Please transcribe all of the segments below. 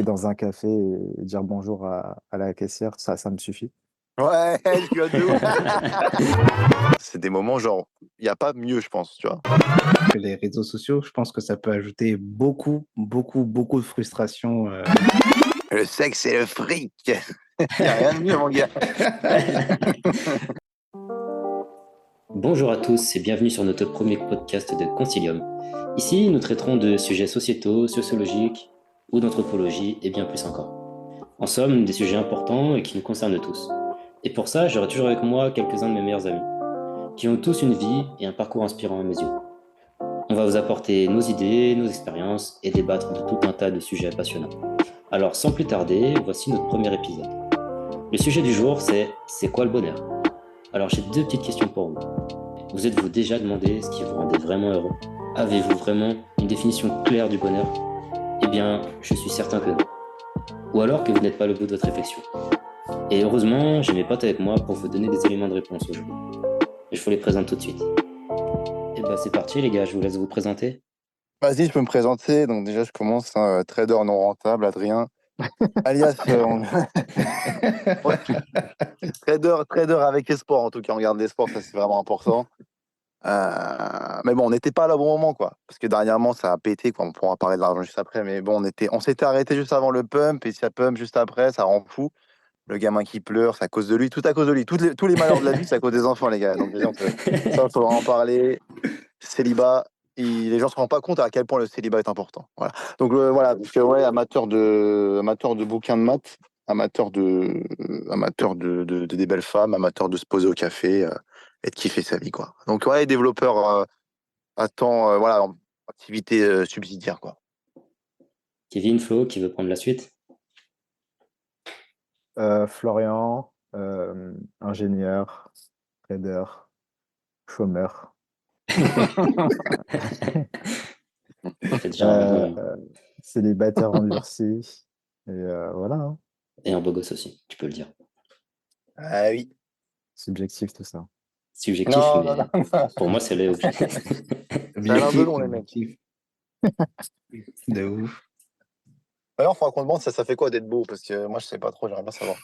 aller dans un café et dire bonjour à la caissière, ça me suffit. Ouais, je rigole de ouf. C'est des moments genre, il n'y a pas mieux, je pense, tu vois. Que les réseaux sociaux, je pense que ça peut ajouter beaucoup, beaucoup, beaucoup de frustration. Le sexe et le fric. Il n'y a rien de mieux, mon gars. Bonjour à tous et bienvenue sur notre premier podcast de Concilium. Ici, nous traiterons de sujets sociétaux, sociologiques ou d'anthropologie et bien plus encore. En somme, des sujets importants et qui nous concernent tous. Et pour ça, j'aurai toujours avec moi quelques-uns de mes meilleurs amis, qui ont tous une vie et un parcours inspirant à mes yeux. On va vous apporter nos idées, nos expériences et débattre de tout un tas de sujets passionnants. Alors sans plus tarder, voici notre premier épisode. Le sujet du jour, c'est quoi le bonheur ? Alors j'ai deux petites questions pour vous. Vous êtes-vous déjà demandé ce qui vous rendait vraiment heureux ? Avez-vous vraiment une définition claire du bonheur ? Eh bien, je suis certain que non. Ou alors que vous n'êtes pas le bout de votre réflexion. Et heureusement, j'ai mes potes avec moi pour vous donner des éléments de réponse aujourd'hui. Je vous les présente tout de suite. Et bah c'est parti les gars, je vous laisse vous présenter. Vas-y, je peux me présenter. Donc déjà, je commence, trader non rentable, Adrien. Alias, ouais, trader avec espoir, en tout cas. On garde l'espoir, ça c'est vraiment important. Mais bon, on n'était pas là au bon moment, quoi. Parce que dernièrement, ça a pété, quoi. On pourra parler de l'argent juste après. Mais bon, on s'était arrêté juste avant le pump. Et si ça pump juste après, ça rend fou. Le gamin qui pleure, c'est à cause de lui. Tout à cause de lui. Tous les malheurs de la vie, c'est à cause des enfants, les gars. Donc déjà, ça, il faudra en parler. Célibat. Les gens ne se rendent pas compte à quel point le célibat est important. Voilà. Donc voilà, parce que ouais, amateur de bouquins de maths, amateur de des belles femmes, amateur de se poser au café et de kiffer sa vie, quoi. Donc ouais, développeur à temps, voilà, en activité subsidiaire, quoi. Kevin, Flo, qui veut prendre la suite ? Florian, ingénieur, trader, chômeur. C'est déjà un bon nom. Célibataire endurci. Et voilà, hein. Et un beau gosse aussi, tu peux le dire. Ah oui. Subjectif tout ça. Subjectif, Non, mais non, non. pour moi c'est le... C'est un peu long, les mecs. Objectif. De ouf. D'ailleurs, il faudra qu'on demande ça fait quoi d'être beau, parce que moi, je sais pas trop, j'aimerais bien savoir.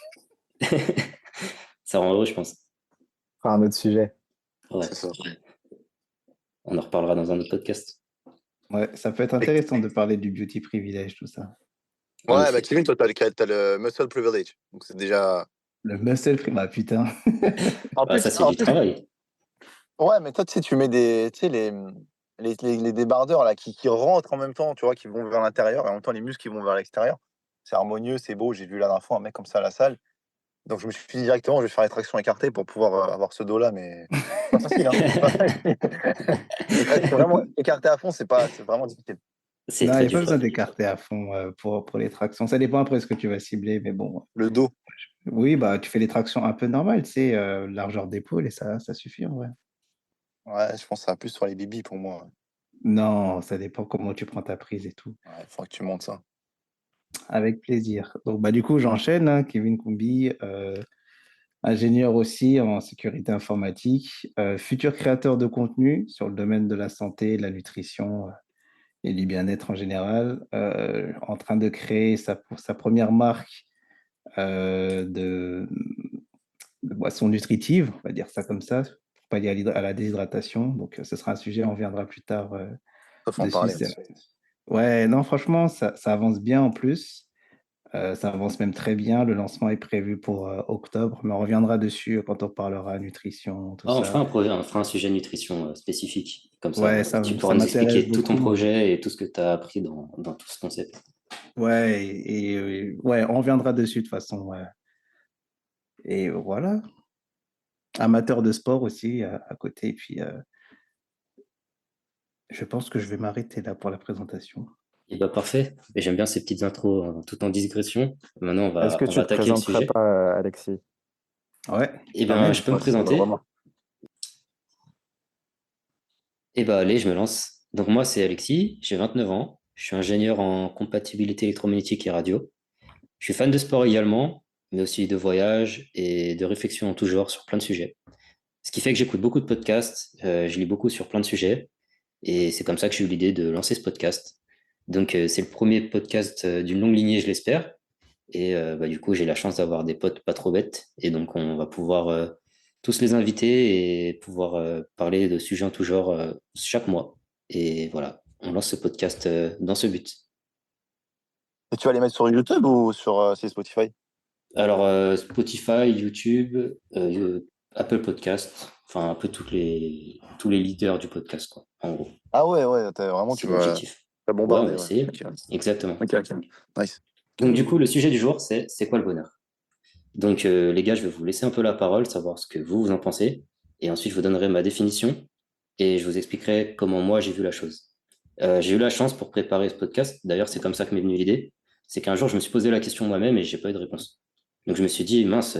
Ça rend heureux, je pense. Enfin, un autre sujet. Ouais, C'est ça. on en reparlera dans un autre podcast. Ouais, ça peut être intéressant de parler du beauty privilège, tout ça. En Ouais, effet. bah Kevin, toi, t'as le muscle privilege. Donc c'est déjà. Le muscle free, bah putain. En Ah, plus, ça c'est du travail. ouais, mais toi, tu sais, tu mets tu sais, les débardeurs là, qui rentrent en même temps, tu vois, qui vont vers l'intérieur, et en même temps, les muscles qui vont vers l'extérieur. C'est harmonieux, c'est beau. J'ai vu la dernière fois un mec comme ça à la salle. Donc, je me suis dit directement, je vais faire les tractions écartées pour pouvoir avoir ce dos-là, mais c'est pas facile, hein. C'est vraiment écarté à fond, c'est vraiment difficile. C'est Non, il très n'y a dur. pas besoin d'écarter à fond pour les tractions. Ça dépend après ce que tu vas cibler, mais bon. Le dos. Oui, bah tu fais des tractions un peu normales, tu sais, largeur d'épaule et ça suffit en vrai. Ouais, je pense que ça va plus sur les bibis pour moi. Non, ça dépend comment tu prends ta prise et tout. Ouais, il faudra que tu montes ça. Avec plaisir. Donc, bah, du coup, j'enchaîne, hein, Kevin Koumbi, ingénieur aussi en sécurité informatique, futur créateur de contenu sur le domaine de la santé, de la nutrition et du bien-être en général, en train de créer sa première marque de boissons nutritives, on va dire ça comme ça, pour pallier à la déshydratation. Donc, ce sera un sujet, on reviendra plus tard Sauf en dessus. parler. Ouais, non, franchement, ça avance bien en plus. Ça avance même très bien. Le lancement est prévu pour octobre, mais on reviendra dessus quand on parlera nutrition, tout Ah, on ça. fera un sujet nutrition spécifique. Comme Ouais, ça, tu pourras ça nous m'intéresse expliquer tout ton beaucoup. projet et tout ce que tu as appris dans tout ce concept. Ouais, ouais, on reviendra dessus de toute façon. Ouais. Et voilà. Amateur de sport aussi à côté. Et puis, je pense que je vais m'arrêter là pour la présentation. Et bah parfait. Et j'aime bien ces petites intros tout en digression. Maintenant, on Est-ce va que tu te attaquer le présenterais sujet. pas, Alexis? Ouais, Et quand bien, même. je peux me Ouais, c'est présenter. vraiment. Et bah allez, je me lance. Donc moi, c'est Alexis, j'ai 29 ans. Je suis ingénieur en compatibilité électromagnétique et radio. Je suis fan de sport également, mais aussi de voyage et de réflexion en tout genre sur plein de sujets. Ce qui fait que j'écoute beaucoup de podcasts, je lis beaucoup sur plein de sujets, et c'est comme ça que j'ai eu l'idée de lancer ce podcast. Donc, c'est le premier podcast d'une longue lignée, je l'espère. Et du coup, j'ai la chance d'avoir des potes pas trop bêtes. Et donc, on va pouvoir tous les inviter et pouvoir parler de sujets en tout genre chaque mois. Et voilà, on lance ce podcast dans ce but. Et tu vas les mettre sur YouTube ou sur c'est Spotify? Alors, Spotify, YouTube, Apple Podcast, enfin un peu tous les leaders du podcast, quoi, en gros. Ah ouais, vraiment, C'est l'objectif. t'as Ouais, on bombardé, va ouais. essayer. Ok, Exactement. ok. Nice. Donc, du coup, le sujet du jour, c'est quoi le bonheur? Donc, les gars, je vais vous laisser un peu la parole, savoir ce que vous en pensez. Et ensuite, je vous donnerai ma définition et je vous expliquerai comment moi j'ai vu la chose. J'ai eu la chance pour préparer ce podcast. D'ailleurs, c'est comme ça que m'est venue l'idée. C'est qu'un jour, je me suis posé la question moi-même et j'ai pas eu de réponse. Donc, je me suis dit, mince,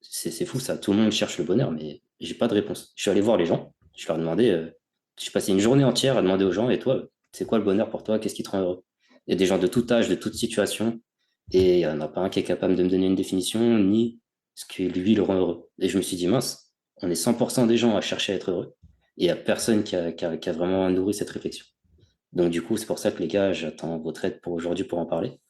c'est fou ça. Tout le monde cherche le bonheur, mais j'ai pas de réponse. Je suis allé voir les gens. Je leur ai demandé, j'ai passé une journée entière à demander aux gens, et toi, c'est quoi le bonheur pour toi? Qu'est-ce qui te rend heureux? Il y a des gens de tout âge, de toute situation. Et il n'y en a pas un qui est capable de me donner une définition, ni ce qui lui le rend heureux. Et je me suis dit, mince, on est 100% des gens à chercher à être heureux. Et il n'y a personne qui a vraiment nourri cette réflexion. Donc du coup, c'est pour ça que les gars, j'attends votre aide pour aujourd'hui pour en parler.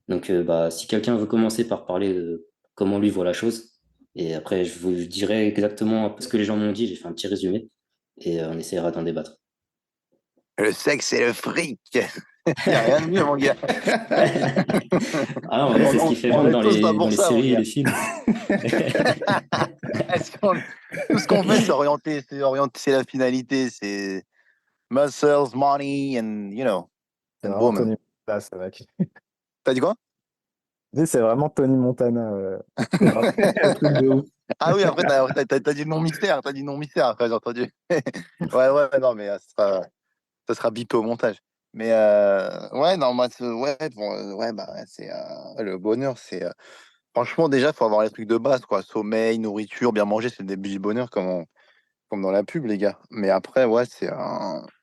Donc si quelqu'un veut commencer par parler de comment lui voit la chose, et après je vous dirai exactement ce que les gens m'ont dit, j'ai fait un petit résumé, et on essaiera d'en débattre. Le sexe et le fric. Il n'y a rien de mieux, mon gars. Ah, en vrai, c'est ce qui fait On vendre est tous là dans pour les ça, mon séries et gars. les films. Tout ce qu'on fait, c'est la finalité. C'est muscles, money, and, C'est and vraiment woman. Tony Montana, ce mec. T'as dit quoi? C'est vraiment Tony Montana. C'est vraiment un truc de ouf. Ah oui, après, t'as dit non mystère. T'as dit non mystère, après, j'ai entendu. Ouais, non, mais ça sera bipé au montage. Mais ouais, non, moi, ouais, bon, ouais, bah, c'est le bonheur, c'est franchement, déjà, il faut avoir les trucs de base, quoi. Sommeil, nourriture, bien manger, c'est le début du bonheur, comme dans la pub, les gars. Mais après, ouais,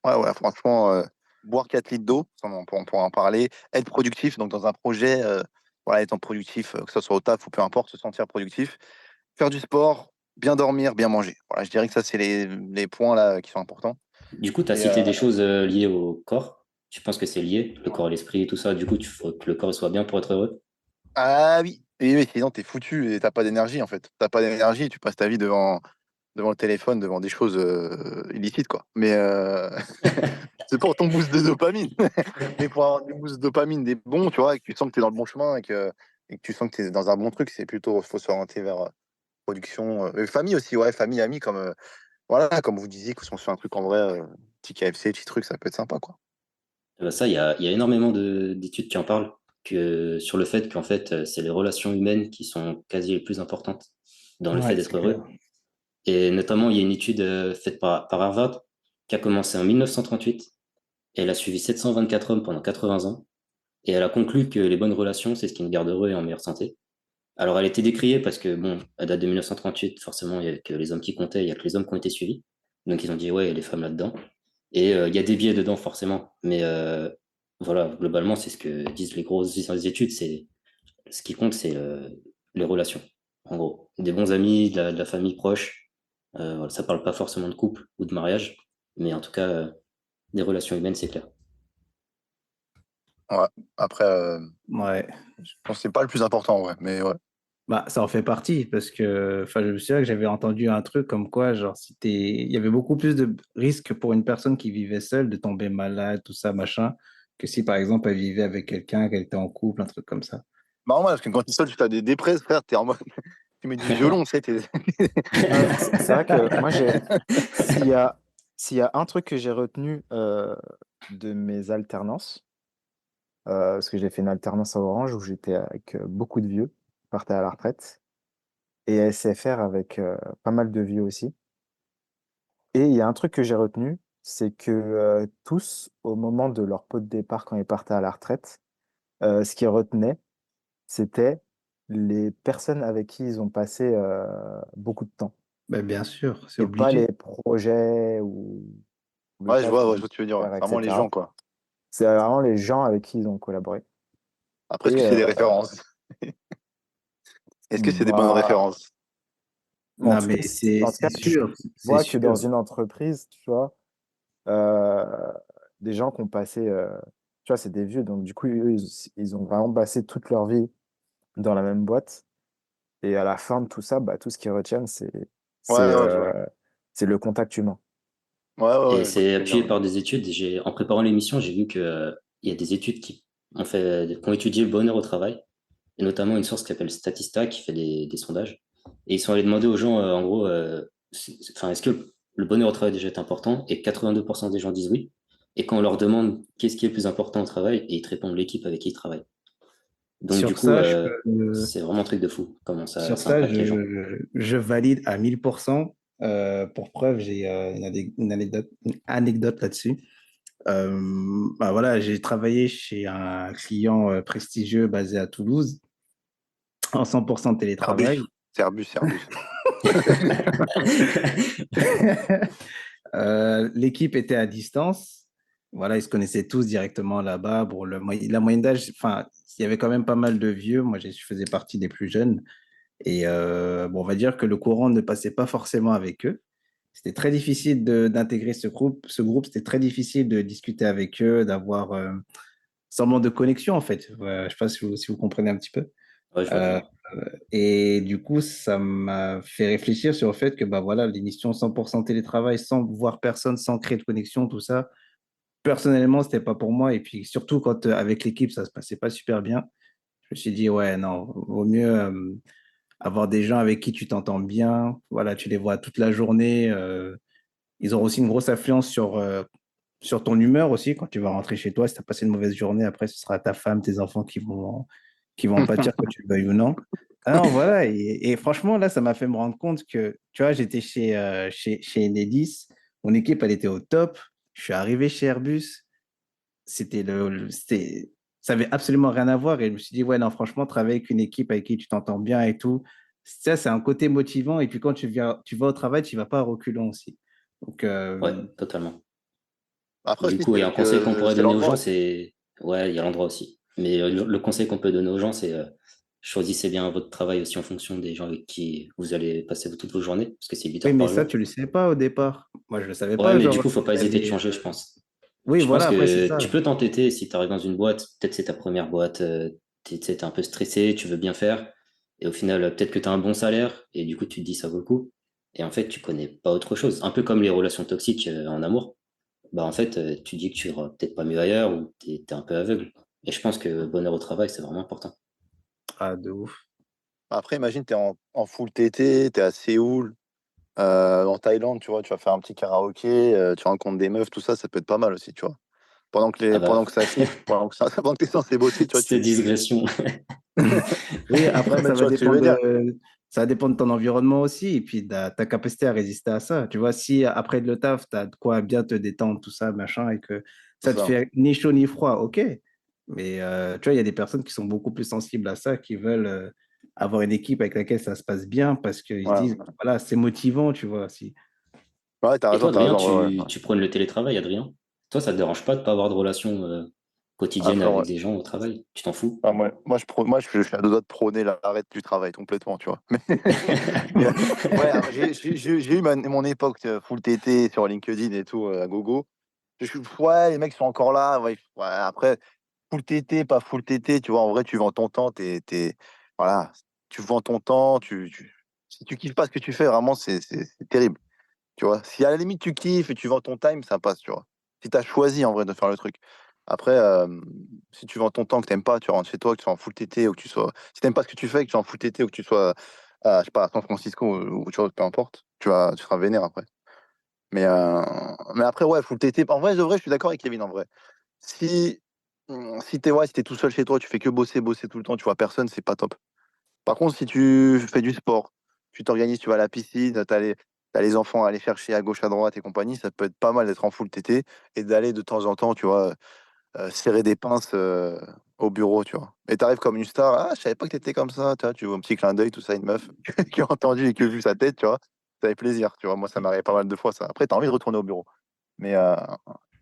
ouais, franchement, boire 4 litres d'eau, ça, on pourra en parler. Être productif, donc dans un projet, voilà, étant productif, que ce soit au taf ou peu importe, se sentir productif. Faire du sport, bien dormir, bien manger. Voilà, je dirais que ça, c'est les points là qui sont importants. Du coup, tu as Et cité des choses liées au corps. Tu penses que c'est lié, le corps, l'esprit et tout ça. Du coup, il faut que le corps soit bien pour être heureux. ah oui, oui, sinon t'es foutu et t'as pas d'énergie en fait. T'as pas d'énergie et tu passes ta vie devant le téléphone, devant des choses illicites, quoi. Mais c'est pour ton boost de dopamine. Mais pour avoir des boosts de dopamine, des bons, tu vois, et que tu sens que tu es dans le bon chemin et que tu sens que tu es dans un bon truc, c'est plutôt, faut s'orienter vers production. Famille aussi, ouais, famille, amis, voilà, comme vous disiez, que si on se fait un truc en vrai, petit KFC, petit truc, ça peut être sympa, quoi. Ça, il y a énormément d'études qui en parlent sur le fait qu'en fait, c'est les relations humaines qui sont quasi les plus importantes dans le fait Ouais, c'est d'être clair. heureux. Et notamment, il y a une étude faite par Harvard qui a commencé en 1938. Et elle a suivi 724 hommes pendant 80 ans. Et elle a conclu que les bonnes relations, c'est ce qui nous garde heureux et en meilleure santé. Alors, elle a été décriée parce que, bon, elle date de 1938, forcément, il n'y a que les hommes qui comptaient, il n'y a que les hommes qui ont été suivis. Donc, ils ont dit, ouais, il y a les femmes là-dedans. Et il y a des biais dedans, forcément. Mais voilà, globalement, c'est ce que disent les grosses études. Ce qui compte, c'est les relations, en gros. Des bons amis, de la famille proche. Voilà, ça parle pas forcément de couple ou de mariage, mais en tout cas, des relations humaines, c'est clair. Ouais. Après, Ouais. je pense que c'est pas le plus important, ouais, mais ouais. Bah, ça en fait partie parce que enfin, je me souviens que j'avais entendu un truc comme quoi, genre, il y avait beaucoup plus de risques pour une personne qui vivait seule de tomber malade, tout ça, machin, que si par exemple elle vivait avec quelqu'un, qu'elle était en couple, un truc comme ça. Marrant, parce que quand tu es seul, tu as des dépresses, frère, t'es en mode, tu mets du violon, tu sais, C'est vrai que moi, s'il y a, s'il y a un truc que j'ai retenu de mes alternances, parce que j'ai fait une alternance à Orange où j'étais avec beaucoup de vieux, qui partaient à la retraite, et à SFR avec pas mal de vieux aussi. Et il y a un truc que j'ai retenu, c'est que tous, au moment de leur pot de départ, quand ils partaient à la retraite, ce qu'ils retenaient, c'était les personnes avec qui ils ont passé beaucoup de temps. Ben, bien sûr, c'est Et pas les obligé. projets ou le Ouais, je taf vois, qu'ils ouais, ont je vois pu ce que tu veux dire, ouais. faire, Vraiment les gens, etc. quoi. C'est vraiment les gens avec qui ils ont collaboré. Après, est-ce que Et c'est des références? Est-ce que c'est des bonnes bah, références? Non, mais c'est en tout cas, c'est je sûr, c'est vois que dans sûr. une entreprise, tu vois, euh, des gens qui ont passé, tu vois, c'est des vieux. Donc, du coup, eux, ils ont vraiment passé toute leur vie dans la même boîte. Et à la fin de tout ça, bah, tout ce qu'ils retiennent, c'est, Ouais, ouais, je vois. euh, c'est le contact humain. Ouais, ouais, Et ouais, je vois ce que c'est tu veux dire. appuyé Ouais. par des études. En préparant l'émission, j'ai vu qu'il y a des études qui ont étudié le bonheur au travail, et notamment une source qui s'appelle Statista qui fait des sondages. Et ils sont allés demander aux gens, en gros, est-ce que le bonheur au travail déjà est important? Et 82% des gens disent oui. Et quand on leur demande qu'est-ce qui est le plus important au travail, et ils te répondent l'équipe avec qui ils travaillent. Donc du Sur coup, ça, je peux, c'est vraiment un truc de fou, comment sur ça ça, impacte les gens. je valide à 1000%. Pour preuve, j'ai une anecdote là-dessus. Bah voilà, j'ai travaillé chez un client prestigieux basé à Toulouse en 100% Airbus, télétravail. c'est Airbus, c'est Airbus. L'équipe était à distance. Voilà, ils se connaissaient tous directement là-bas. Bon, la moyenne d'âge, enfin, il y avait quand même pas mal de vieux. Moi, je faisais partie des plus jeunes. Et bon, on va dire que le courant ne passait pas forcément avec eux. C'était très difficile d'intégrer ce groupe. Ce groupe, c'était très difficile de discuter avec eux, d'avoir semblant de connexion, en fait. Je ne sais pas si vous comprenez un petit peu. Ouais, je vois Euh, bien. et du coup, ça m'a fait réfléchir sur le fait que bah, voilà, l'émission 100% télétravail, sans voir personne, sans créer de connexion, tout ça, personnellement, c'était pas pour moi. Et puis surtout, quand avec l'équipe, ça se passait pas super bien, je me suis dit, ouais, non, vaut mieux avoir des gens avec qui tu t'entends bien. Voilà, tu les vois toute la journée. Ils ont aussi une grosse influence sur ton humeur aussi quand tu vas rentrer chez toi. Si tu as passé une mauvaise journée, après, ce sera ta femme, tes enfants qui vont en pâtir, que tu le veuilles ou non. Ah non, voilà. Et franchement, là, ça m'a fait me rendre compte que, tu vois, j'étais chez Enedis. Mon équipe, elle était au top. Je suis arrivé chez Airbus. Ça avait absolument rien à voir. Et je me suis dit, ouais, non, franchement, travailler avec une équipe avec qui tu t'entends bien et tout, ça, c'est un côté motivant. Et puis quand tu vas au travail, tu ne vas pas à reculons aussi. Donc, Ouais, totalement. Après Du aussi, coup, c'est et parce un conseil qu'on que pourrait c'est donner aux l'endroit gens, aussi. c'est... Ouais, il y a l'endroit aussi. Mais le conseil qu'on peut donner aux gens, c'est choisissez bien votre travail aussi en fonction des gens avec qui vous allez passer toutes vos journées, parce que c'est 8 oui, heures mais par ça, jour. tu ne le sais pas au départ. Moi, je ne le savais Ouais, pas. mais du Genre, coup, faut pas il y hésiter de avait, changer, je pense. oui, Je pense voilà, après, c'est que ça. tu peux t'entêter si tu arrives dans une boîte, peut-être c'est ta première boîte, t'es un peu stressé, tu veux bien faire, et au final, peut-être que tu as un bon salaire, et du coup, tu te dis ça vaut le coup. Et en fait, tu connais pas autre chose. Un peu comme les relations toxiques en amour. Bah en fait, tu dis que tu iras peut-être pas mieux ailleurs ou t'es un peu aveugle. Et je pense que bonheur au travail, c'est vraiment important. Ah, de ouf. Après, imagine, tu es en full TT, tu es à Séoul, en Thaïlande, tu vois, tu vas faire un petit karaoké, tu rencontres des meufs, tout ça, ça peut être pas mal aussi, tu vois. Ah Pendant bah, que ça chiffre, pendant que tu es censé bosser, tu vois, cette digression. Oui, Non, après, mais tu vois ce que je veux dire. ça dépend de ton environnement aussi et puis de ta capacité à résister à ça. Tu vois, si après le taf, tu as de quoi bien te détendre, tout ça, machin, et que C'est ça te ça. fait ni chaud ni froid, ok. Mais tu vois, il y a des personnes qui sont beaucoup plus sensibles à ça, qui veulent avoir une équipe avec laquelle ça se passe bien parce qu'ils se Ouais, disent, voilà, c'est motivant, tu vois. Si. ouais, Et toi, t'as Adrien, raison, ouais, ouais, ouais. tu prônes le télétravail, Adrien? Toi, ça te dérange pas de pas avoir de relation quotidienne Après, ouais. avec des gens au travail? Tu t'en fous? Ah, je suis à deux doigts de prôner l'arrêt du travail complètement, tu vois. Ouais, alors, j'ai eu mon époque full TT sur LinkedIn et tout, à gogo. Ouais, les mecs sont encore là. Ouais, ouais, après, full TT, pas full TT, tu vois, en vrai, tu vends ton temps, voilà, tu vends ton temps, si tu kiffes pas ce que tu fais, vraiment, c'est terrible, tu vois. Si à la limite tu kiffes et tu vends ton time, ça passe, tu vois. Si tu as choisi en vrai de faire le truc. Après, si tu vends ton temps que t'aimes pas, tu rentres chez toi, que tu sois en full TT ou que tu sois. Si t'aimes pas ce que tu fais, que tu sois en full TT ou que tu sois je sais pas, à San Francisco ou tu vois, peu importe, tu seras vénère après. Mais après, ouais, full TT. En vrai, de vrai, je suis d'accord avec Kevin en vrai. Si, si t'es tout seul chez toi, tu fais que bosser tout le temps, tu vois personne, c'est pas top. Par contre, si tu fais du sport, tu t'organises, tu vas à la piscine, t'as les enfants à aller chercher à gauche, à droite et compagnie, ça peut être pas mal d'être en full TT et d'aller de temps en temps, tu vois, serrer des pinces au bureau, tu vois. Et t'arrives comme une star, ah, je savais pas que t'étais comme ça, tu vois, un petit clin d'œil, tout ça, une meuf qui a entendu et qui a vu sa tête, tu vois, ça fait plaisir, tu vois. Moi, ça m'arrive pas mal de fois, ça. Après, t'as envie de retourner au bureau. Mais,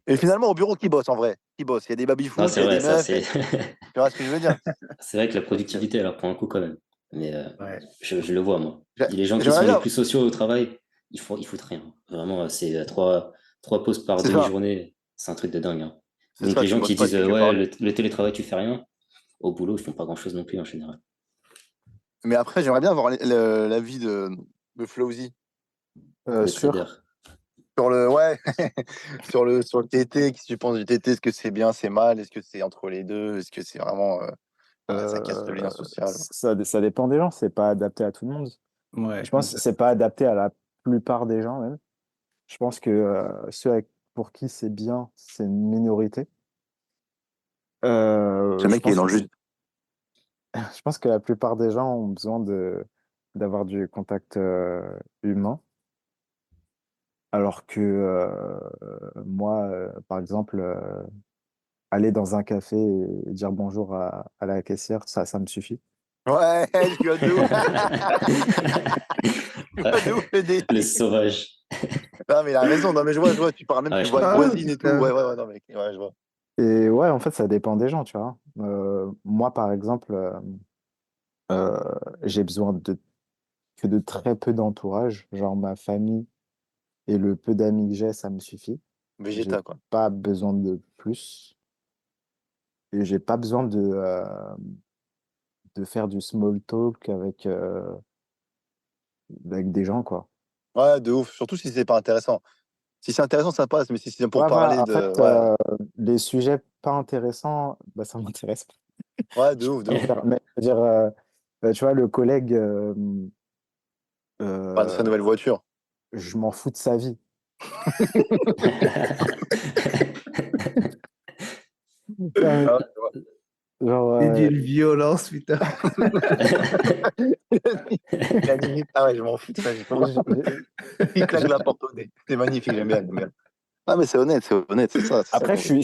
et finalement, au bureau, qui bosse en vrai? Qui bosse? Il y a des Non, baby-foot, il c'est y a des vrai, ça, meufs, c'est tu vois ce que je veux dire? c'est vrai que la Donc, productivité, elle reprend un coup quand même. Mais Ouais. je le vois, moi. j'ai- Les gens qui j'aimerais sont les bien, plus sociaux au travail, ils foutent rien. Vraiment, c'est trois pauses par c'est ça. demi-journée. C'est un truc de dingue, hein. C'est Donc ça, les tu gens bosses qui pas, disent tu fais que ouais, parler. le télétravail, tu fais rien, au boulot, ils font pas grand-chose non plus en général. Mais après, j'aimerais bien avoir l'avis de Flowzy Le trader. Sûr. sur le, ouais, sur le TT. Qu'est-ce que tu penses du TT? Est-ce que c'est bien, c'est mal? Est-ce que c'est entre les deux? Est-ce que c'est vraiment, ça casse le lien social? Ça dépend des gens, c'est pas adapté à tout le monde. Ouais, Je pense que c'est pas adapté à la plupart des gens même. Je pense que pour qui c'est bien, c'est une minorité. Ce Je mec, il est pense, dans le juste. je pense que la plupart des gens ont besoin d'avoir du contact humain, alors que moi, par exemple, aller dans un café et dire bonjour à la caissière, ça me suffit. Ouais, je vois de ouf. Je vois de ouf le Le délire. sauvage. Non, mais il a raison. Non, mais je vois, tu parles même, Ah ouais, tu je vois avec comprends. Ah, voisine et tout. putain. Ouais, non, mec, ouais, je vois. Et ouais, en fait, ça dépend des gens, tu vois. Moi, par exemple, euh, j'ai besoin que de très peu d'entourage, genre ma famille et le peu d'amis que j'ai, ça me suffit. J'ai Vegeta, quoi. pas besoin de plus et j'ai pas besoin de faire du small talk avec des gens, quoi. Ouais, de ouf. Surtout si c'est pas intéressant. Si c'est intéressant, ça passe. Mais si c'est pour Ouais, voilà, parler en fait, de. Ouais, les sujets pas intéressants, bah, ça m'intéresse pas. ouais, de Je ouf, de veux ouf. dire, mais, je veux dire, tu vois, le collègue, Pas de sa euh, nouvelle voiture. je m'en fous de sa vie. Ouais, Ah genre, C'est d'une violence, putain. Il a dit, ah ouais, je m'en fous de ça. Il claque la porte au nez. C'est magnifique, j'aime bien. Ah, mais c'est ça après, qu'on veut.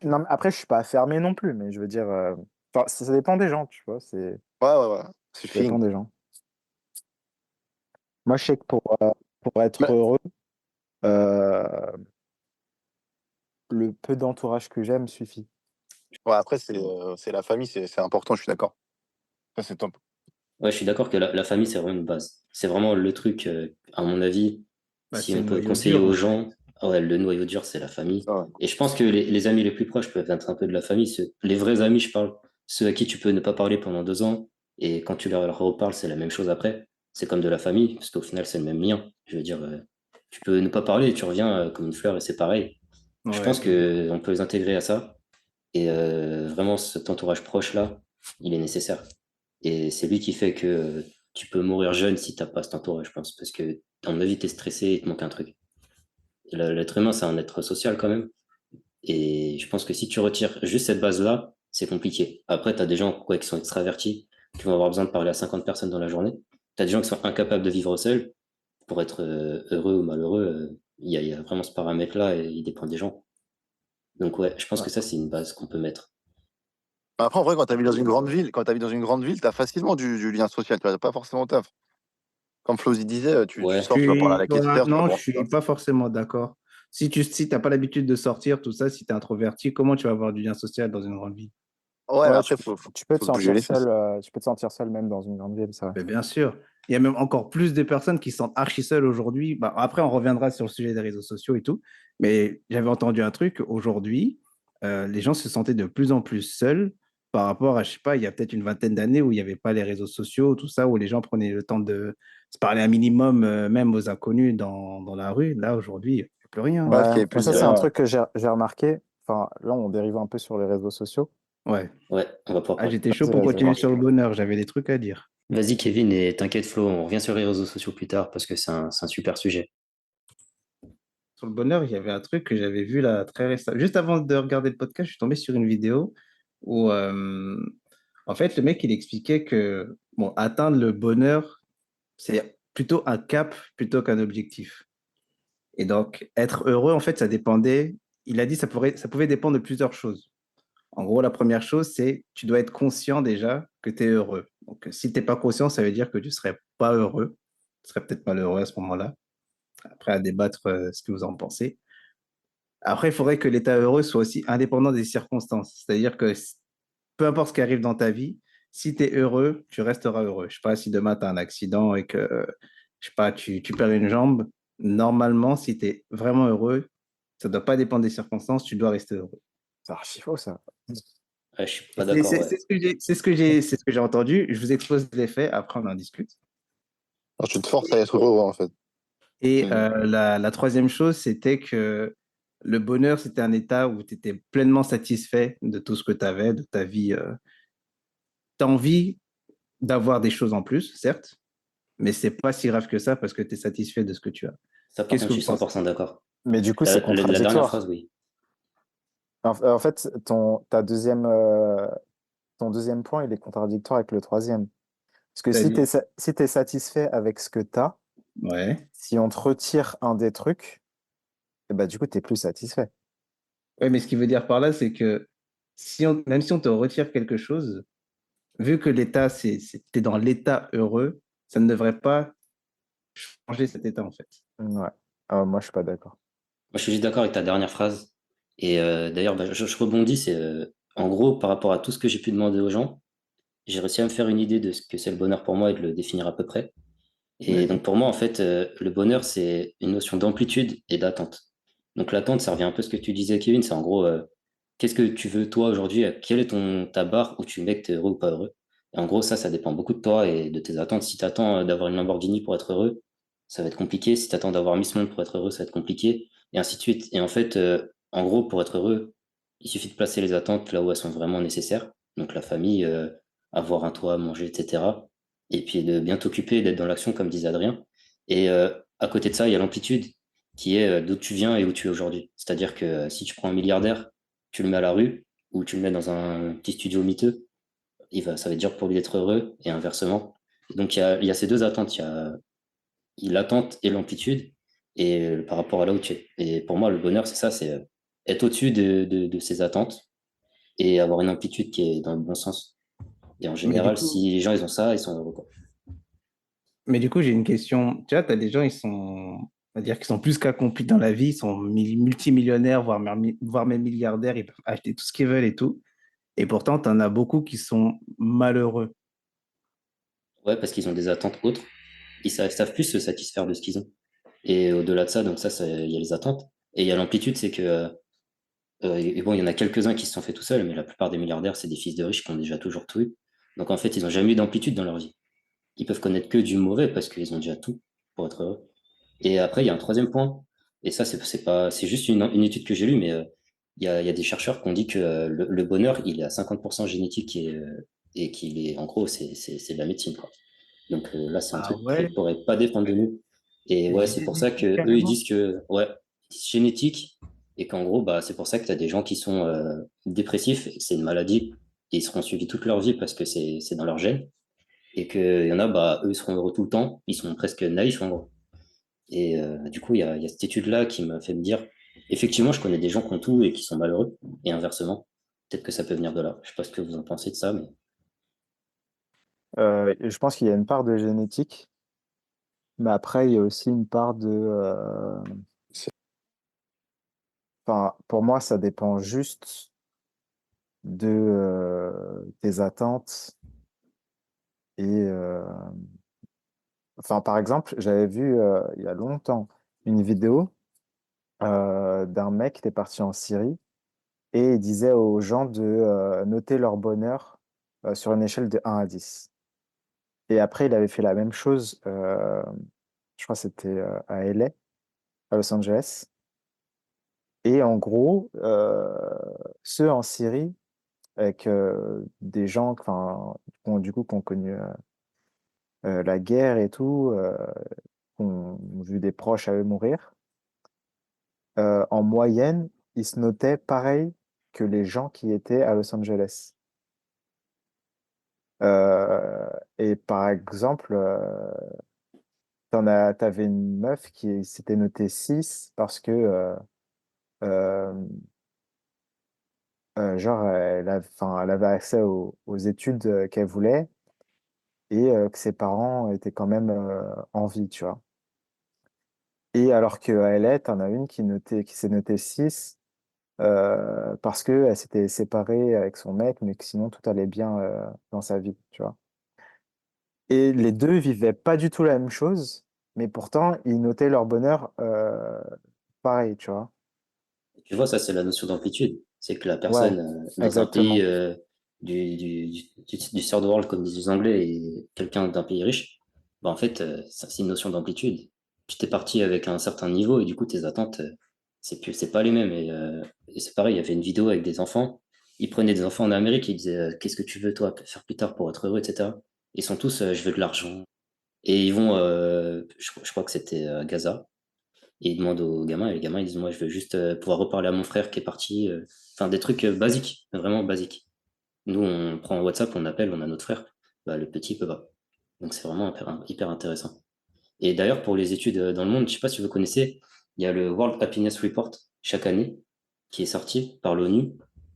non, mais après, je suis pas fermé non plus, mais je veux dire, enfin, ça dépend des gens, tu vois, Ouais. C'est ça dépend feeling. des gens. Moi, je sais que pour être Mais, heureux, euh, le peu d'entourage que j'aime suffit. ouais, après, c'est la famille, c'est important, je suis d'accord. Ça, c'est top. Ouais, je suis d'accord que la famille, c'est vraiment une base. C'est vraiment le truc, à mon avis, Bah, si c'est on le peut noyau conseiller dur, aux hein. gens, ah ouais, le noyau dur, c'est la famille. Ça, ouais. Et je pense que les amis les plus proches peuvent être un peu de la famille. Les vrais amis, je parle, ceux à qui tu peux ne pas parler pendant 2 ans, et quand tu leur reparles, c'est la même chose après. C'est comme de la famille, parce qu'au final, c'est le même lien. Je veux dire, tu peux ne pas parler, et tu reviens comme une fleur, et c'est pareil. Je Ouais, pense de ouf. qu'on peut les intégrer à ça. Et vraiment, cet entourage proche-là, il est nécessaire. Et c'est lui qui fait que tu peux mourir jeune si t'as pas cet entourage, je pense. Parce que, à mon avis, t'es stressé et il te manque un truc. Et l'être humain, c'est un être social quand même. Et je pense que si tu retires juste cette base-là, c'est compliqué. Après, t'as des gens quoi, qui sont extravertis, qui vont avoir besoin de parler à 50 personnes dans la journée. T'as des gens qui sont incapables de vivre seuls. Pour être heureux ou malheureux, il y a vraiment ce paramètre-là et il dépend des gens. Donc ouais, je pense Ouais. que ça, c'est une base qu'on peut mettre. Après, en vrai, quand t'habites dans une grande ville, t'as facilement du lien social. Tu vois, t'as pas forcément taf. Comme Flozy disait, tu Ouais, sors, tu vas parler à la caissière, tu vas Non, je boire un suis verre. pas forcément d'accord. Si t'as pas l'habitude de sortir, tout ça, si tu es introverti, comment tu vas avoir du lien social dans une grande ville? Ouais, mais Ouais, après, faut, tu peux te faut se bouger sentir les fesses. seul, tu peux te sentir seul même dans une grande ville, ça. Ben, bien sûr. Il y a même encore plus de personnes qui se sentent archi seules aujourd'hui. Bah, après, on reviendra sur le sujet des réseaux sociaux et tout. Mais j'avais entendu un truc. Aujourd'hui, les gens se sentaient de plus en plus seuls par rapport à, je sais pas, il y a peut-être une vingtaine d'années où il n'y avait pas les réseaux sociaux, tout ça, où les gens prenaient le temps de se parler un minimum, même aux inconnus dans la rue. Là, aujourd'hui, il n'y a plus rien. Ouais, parce Ouais, qu'il y avait moi, plus ça, de c'est un liens. truc que j'ai remarqué. Enfin, là, on dérive un peu sur les réseaux sociaux. Ouais. ouais, on va pouvoir Ah, parler. j'étais chaud Vas-y, pour vas-y, continuer vas-y. sur le bonheur. J'avais des trucs à dire. Vas-y Kevin, et t'inquiète Flo, on revient sur les réseaux sociaux plus tard parce que c'est un super sujet. Sur le bonheur, il y avait un truc que j'avais vu là très récemment. Juste avant de regarder le podcast, je suis tombé sur une vidéo où, en fait, le mec, il expliquait que, bon, atteindre le bonheur, c'est plutôt un cap plutôt qu'un objectif. Et donc, être heureux, en fait, ça dépendait, il a dit, ça pouvait dépendre de plusieurs choses. En gros, la première chose, c'est tu dois être conscient déjà que tu es heureux. Donc, si tu n'es pas conscient, ça veut dire que tu ne serais pas heureux. Tu serais peut-être malheureux à ce moment-là. Après, à débattre ce que vous en pensez. Après, il faudrait que l'état heureux soit aussi indépendant des circonstances. C'est-à-dire que peu importe ce qui arrive dans ta vie, si tu es heureux, tu resteras heureux. Je sais pas si demain tu as un accident et que, je sais pas, tu perds une jambe. Normalement, si tu es vraiment heureux, ça ne doit pas dépendre des circonstances, tu dois rester heureux. C'est archi faux, ça. Ouais, je suis Et pas d'accord, ouais. c'est ce que j'ai entendu. Je vous expose les faits, après on en discute. Alors, tu te forces à être heureux, en fait. Et Mm. la troisième chose, c'était que le bonheur, c'était un état où tu étais pleinement satisfait de tout ce que tu avais, de ta vie. Tu as envie d'avoir des choses en plus, certes, mais c'est pas si grave que ça parce que tu es satisfait de ce que tu as. Ça, par Qu'est-ce contre, que je vous suis cent pensez? pour cent d'accord. Mais du coup, c'est La dernière phrase, contradictoire. oui. En fait, ton deuxième point, il est contradictoire avec le troisième. Parce que si tu C'est-à-dire, es, si t'es satisfait avec ce que tu as, ouais. si on te retire un des trucs, eh ben, du coup, tu n'es plus satisfait. Ouais, mais ce qui veut dire par là, c'est que même si on te retire quelque chose, vu que l'état, t'es dans l'état heureux, ça ne devrait pas changer cet état, en fait. Ouais. Moi, je suis pas d'accord. Moi, je suis juste d'accord avec ta dernière phrase. Et d'ailleurs, bah, je rebondis, c'est en gros, par rapport à tout ce que j'ai pu demander aux gens, j'ai réussi à me faire une idée de ce que c'est le bonheur pour moi et de le définir à peu près. Et donc Vas-y. pour moi, en fait, le bonheur, c'est une notion d'amplitude et d'attente. Donc l'attente, ça revient un peu à ce que tu disais, Kevin, c'est en gros, qu'est-ce que tu veux toi aujourd'hui? Quelle est ta barre où tu mets que tu es heureux ou pas heureux? Et en gros, ça dépend beaucoup de toi et de tes attentes. Si tu attends d'avoir une Lamborghini pour être heureux, ça va être compliqué. Si tu attends d'avoir Miss Monde pour être heureux, ça va être compliqué. Et ainsi de suite. Et en fait, en gros, pour être heureux, il suffit de placer les attentes là où elles sont vraiment nécessaires. Donc la famille, avoir un toit, manger, etc. Et puis de bien t'occuper, d'être dans l'action, comme disait Adrien. Et à côté de ça, il y a l'amplitude qui est d'où tu viens et où tu es aujourd'hui. C'est-à-dire que si tu prends un milliardaire, tu le mets à la rue ou tu le mets dans un petit studio miteux, ça va être dur pour lui d'être heureux et inversement. Donc il y a ces deux attentes, il y a l'attente et l'amplitude et par rapport à là où tu es. Et pour moi, le bonheur, c'est ça, c'est être au-dessus de ces attentes et avoir une amplitude qui est dans le bon sens. Et en Mais du général, coup, si les gens ils ont ça, ils sont heureux, quoi. mais du coup, j'ai une question. Tu vois, tu as des gens, ils sont, on va dire qu'ils sont plus qu'accomplis dans la vie, ils sont multimillionnaires, voire même milliardaires, ils peuvent acheter tout ce qu'ils veulent et tout. Et pourtant, tu en as beaucoup qui sont malheureux. Ouais, parce qu'ils ont des attentes autres. Savent plus se satisfaire de ce qu'ils ont. Et au-delà de ça, donc il y a les attentes. Et il y a l'amplitude, c'est que, et bon, il y en a quelques-uns qui se sont fait tout seuls, mais la plupart des milliardaires, c'est des fils de riches qui ont déjà toujours tout eu. Donc en fait, ils n'ont jamais eu d'amplitude dans leur vie. Ils peuvent connaître que du mauvais parce qu'ils ont déjà tout pour être heureux. Et après, il y a un troisième point. Et ça, c'est juste une étude que j'ai lue, mais il y a des chercheurs qui ont dit que le bonheur, il est à 50% génétique et qu'il est, en gros, c'est de la médecine, quoi. Donc là, c'est un Ah truc qui ouais, pourrait pas dépendre de nous. Et c'est ouais, c'est pour ça que génétique eux ils carrément. disent que ouais, c'est génétique et qu'en gros, bah, c'est pour ça que tu as des gens qui sont dépressifs, et que c'est une maladie et ils seront suivis toute leur vie parce que c'est dans leur gène. Et qu'il y en a, bah, eux, ils seront heureux tout le temps, ils sont presque naïfs en gros. Et du coup, il y a cette étude-là qui m'a fait me dire, effectivement, je connais des gens qui ont tout et qui sont malheureux, et inversement. Peut-être que ça peut venir de là. Je sais pas ce que vous en pensez de ça, mais Je pense qu'il y a une part de génétique, mais après, il y a aussi une part de... Enfin, pour moi, ça dépend juste de tes attentes. Et enfin, par exemple, j'avais vu il y a longtemps une vidéo d'un mec qui était parti en Syrie et il disait aux gens de noter leur bonheur sur une échelle de 1 à 10. Et après, il avait fait la même chose, je crois que c'était à LA, à Los Angeles. Et en gros, ceux en Syrie, avec des gens enfin, du coup, qui ont connu la guerre et tout, qui ont vu des proches à eux mourir, en moyenne, ils se notaient pareil que les gens qui étaient à Los Angeles. Et par exemple, t'avais une meuf qui s'était notée 6 parce que, euh, genre, enfin, elle avait accès aux études qu'elle voulait et que ses parents étaient quand même en vie, tu vois. Et alors qu'à LA, t'en as une qui s'est notée 6 parce qu'elle s'était séparée avec son mec, mais que sinon tout allait bien dans sa vie, tu vois. Et les deux vivaient pas du tout la même chose, mais pourtant, ils notaient leur bonheur pareil, tu vois. tu vois, ça, c'est la notion d'amplitude. C'est que la Ouais, personne dans un exactement. pays du third world, comme disent les Anglais, et quelqu'un d'un pays riche, bah, en fait, c'est une notion d'amplitude. Tu t'es parti avec un certain niveau et du coup, tes attentes, c'est pas les mêmes. Et c'est pareil, il y avait une vidéo avec des enfants. Ils prenaient des enfants en Amérique et ils disaient qu'est-ce que tu veux, toi, faire plus tard pour être heureux, etc. Ils sont tous je veux de l'argent. Et ils vont, je crois que c'était à Gaza. Et ils demandent aux gamins, et les gamins ils disent moi je veux juste pouvoir reparler à mon frère qui est parti. Enfin des trucs basiques, vraiment basiques. Nous on prend WhatsApp, on appelle, on a notre frère. Bah, le petit peut pas. Donc c'est vraiment hyper intéressant. Et d'ailleurs pour les études dans le monde, je sais pas si vous connaissez, il y a le World Happiness Report chaque année qui est sorti par l'ONU.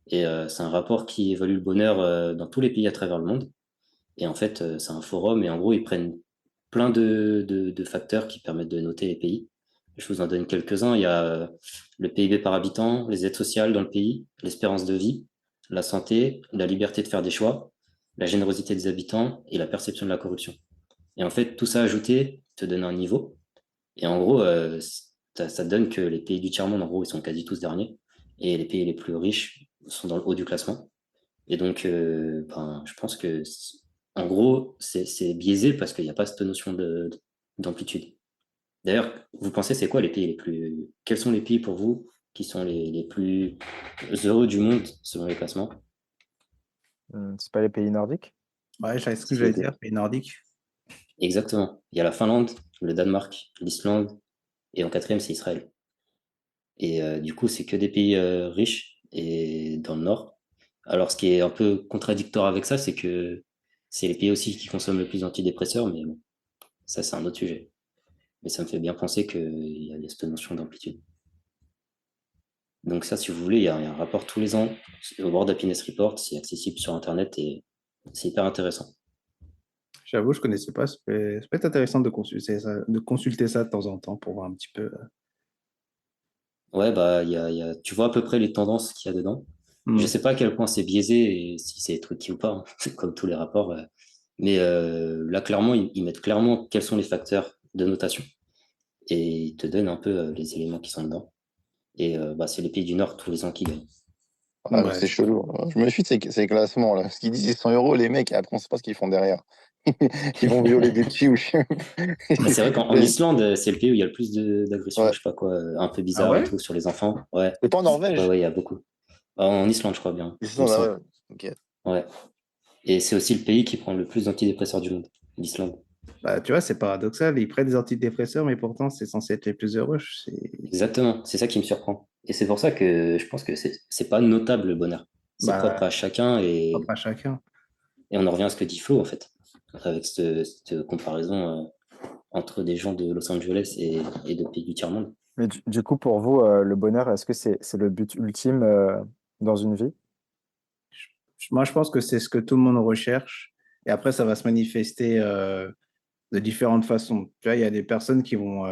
Et c'est un rapport qui évalue le bonheur dans tous les pays à travers le monde. Et en fait, c'est un forum et en gros, ils prennent plein de facteurs qui permettent de noter les pays. Je vous en donne quelques-uns. Il y a le PIB par habitant, les aides sociales dans le pays, l'espérance de vie, la santé, la liberté de faire des choix, la générosité des habitants et la perception de la corruption. Et en fait, tout ça ajouté te donne un niveau. Et en gros, ça donne que les pays du tiers-monde, en gros, ils sont quasi tous derniers. Et les pays les plus riches sont dans le haut du classement. Et donc, je pense que, en gros, c'est biaisé parce qu'il n'y a pas cette notion d'amplitude. D'ailleurs, vous pensez, c'est quoi les pays les plus... Quels sont les pays pour vous qui sont les plus heureux du monde selon les classements? C'est pas les pays nordiques? Ouais, c'est ce que C'est les j'allais pays- dire, pays nordiques. Exactement. Il y a la Finlande, le Danemark, l'Islande, et en quatrième, c'est Israël. Et du coup, c'est que des pays riches et dans le nord. Alors, ce qui est un peu contradictoire avec ça, c'est que c'est les pays aussi qui consomment le plus d'antidépresseurs, mais bon, ça, c'est un autre sujet. Mais ça me fait bien penser qu'il y a cette notion d'amplitude. Donc ça, si vous voulez, il y a un rapport tous les ans au World Happiness Report, c'est accessible sur Internet et c'est hyper intéressant. J'avoue, je connaissais pas. Ça peut être intéressant de consulter ça de temps en temps pour voir un petit peu. Ouais, bah, tu vois à peu près les tendances qu'il y a dedans. Je Hmm. sais pas à quel point c'est biaisé et si c'est truqué ou pas, hein. C'est comme tous les rapports. Mais là, clairement, ils mettent clairement quels sont les facteurs de notation et ils te donnent un peu les éléments qui sont dedans. Et c'est les pays du Nord tous les ans qui gagnent. Ah, Ouais, c'est chelou. Je me méfie de ces classements là. Ce qu'ils disent, c'est 100 euros, les mecs, et après, on sait pas ce qu'ils font derrière. Ils vont violer des petits ou je sais Bah, c'est vrai qu'en Islande, c'est le pays où il y a le plus d'agressions, Ouais. je sais pas quoi, un peu ah bizarre et ouais? tout sur les enfants. Ouais, C'est pas en ouais, Norvège? ouais, il y a beaucoup. En Islande, je crois bien, il me Islande, ah semble. ouais. Ok. Ouais. Et c'est aussi le pays qui prend le plus d'antidépresseurs du monde, l'Islande. Bah, tu vois, c'est paradoxal. Ils prennent des antidépresseurs, mais pourtant, c'est censé être les plus heureux. Exactement, c'est ça qui me surprend. Et c'est pour ça que je pense que c'est pas notable le bonheur. C'est propre Bah, à chacun propre à chacun. et on en revient à ce que dit Flo en fait, avec cette comparaison entre des gens de Los Angeles et de pays du tiers-monde. Mais du coup, pour vous, le bonheur, est-ce que c'est le but ultime dans une vie? Moi, je pense que c'est ce que tout le monde recherche. Et après, ça va se manifester de différentes façons. Tu vois, il y a des personnes qui vont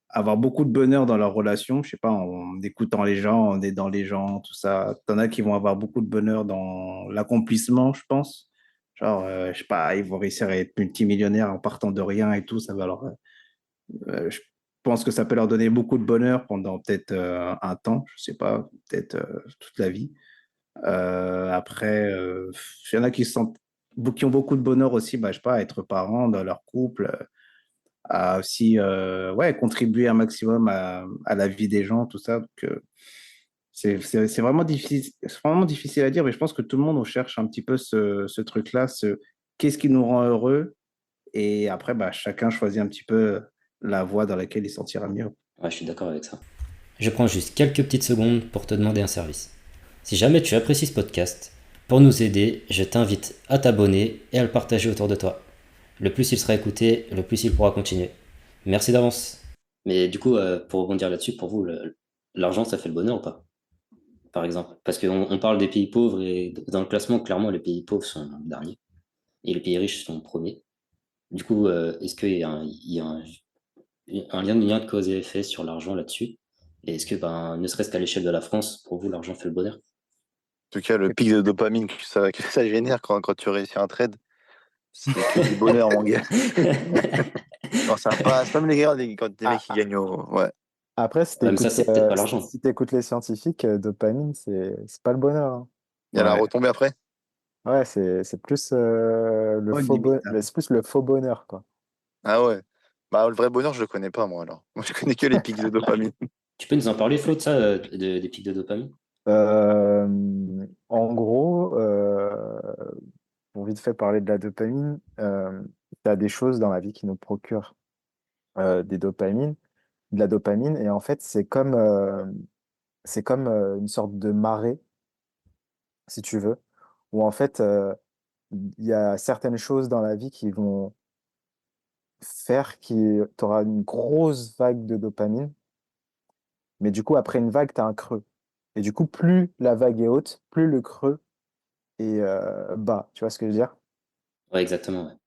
avoir beaucoup de bonheur dans leur relation, je sais pas, en écoutant les gens, en aidant les gens, tout ça. T'en as qui vont avoir beaucoup de bonheur dans l'accomplissement, je pense. Genre, je sais pas, ils vont réussir à être multimillionnaires en partant de rien et tout. Ça va je pense que ça peut leur donner beaucoup de bonheur pendant peut-être un temps, je sais pas, peut-être toute la vie. Après, il y en a qui ont beaucoup de bonheur aussi, bah, je sais pas, à être parents dans leur couple, à aussi ouais, contribuer un maximum à la vie des gens, tout ça. Donc, c'est vraiment difficile à dire, mais je pense que tout le monde recherche un petit peu ce truc-là, qu'est-ce qui nous rend heureux, et après, bah, chacun choisit un petit peu la voie dans laquelle il se sentira mieux. Ouais, je suis d'accord avec ça. Je prends juste quelques petites secondes pour te demander un service. Si jamais tu apprécies ce podcast, pour nous aider, je t'invite à t'abonner et à le partager autour de toi. Le plus il sera écouté, le plus il pourra continuer. Merci d'avance. Mais du coup, pour rebondir là-dessus, pour vous, l'argent, ça fait le bonheur ou pas? Par exemple. Parce qu'on parle des pays pauvres et dans le classement, clairement, les pays pauvres sont derniers et les pays riches sont premiers. Du coup, est-ce qu'il y a un lien de cause et effet sur l'argent là-dessus? Et est-ce que, ne serait-ce qu'à l'échelle de la France, pour vous, l'argent fait le bonheur? En tout cas, le pic de dopamine que ça génère quand tu réussis un trade, c'est que du bonheur, mon gars. Quand ça passe, même les gars, quand des Ah, mecs qui gagnent au. Ouais. Après, si Ouais, mais ça, t'écoutes c'est peut-être pas l'argent. si t'écoutes les scientifiques, dopamine, c'est pas le bonheur, hein. Il y a la Ouais. retombée après? Ouais, c'est plus Oh, limite, hein. c'est plus le faux bonheur, quoi. Ah ouais. Bah, le vrai bonheur, je le connais pas, moi, alors. Moi, je connais que les pics de dopamine. Tu peux nous en parler, Flo, de ça, des pics de dopamine? En gros, pour vite fait parler de la dopamine, tu as des choses dans la vie qui nous procurent de la dopamine, et en fait, c'est comme une sorte de marée, si tu veux, où en fait, il y a certaines choses dans la vie qui vont faire que tu auras une grosse vague de dopamine, mais du coup, après une vague, tu as un creux. Et du coup, plus la vague est haute, plus le creux est bas. Tu vois ce que je veux dire? Ouais, exactement. Ouais.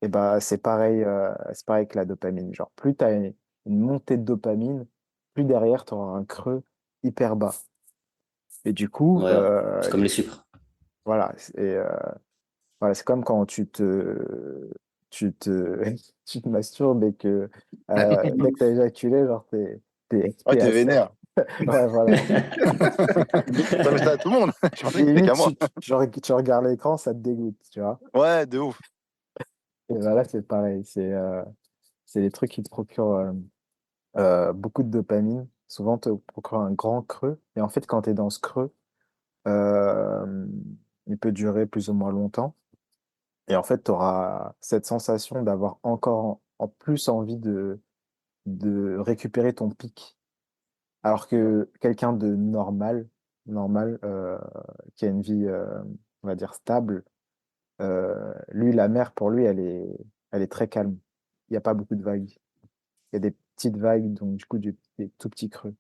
Et bah, c'est pareil que la dopamine. Genre, plus tu as une montée de dopamine, plus derrière, tu auras un creux hyper bas. Et du coup, Ouais, c'est comme les sucres. voilà. Voilà, c'est comme quand tu te, tu te masturbes et que dès que tu as éjaculé, genre, Ouais, t'es t'es à sec. vénère. Ouais, voilà. Ça met ça à tout le monde. Je pensais que c'était Limite, qu'à moi. tu regardes l'écran, ça te dégoûte, tu vois. Ouais, de ouf. Et voilà, c'est pareil. C'est des trucs qui te procurent beaucoup de dopamine. Souvent, te procurent un grand creux. Et en fait, quand tu es dans ce creux, euh, il peut durer plus ou moins longtemps. Et en fait, tu auras cette sensation d'avoir encore en plus envie de récupérer ton pic. Alors que quelqu'un de normal, qui a une vie, on va dire, stable, lui, la mer, pour lui, elle est très calme. Il n'y a pas beaucoup de vagues. Il y a des petites vagues, donc du coup, des tout petits creux.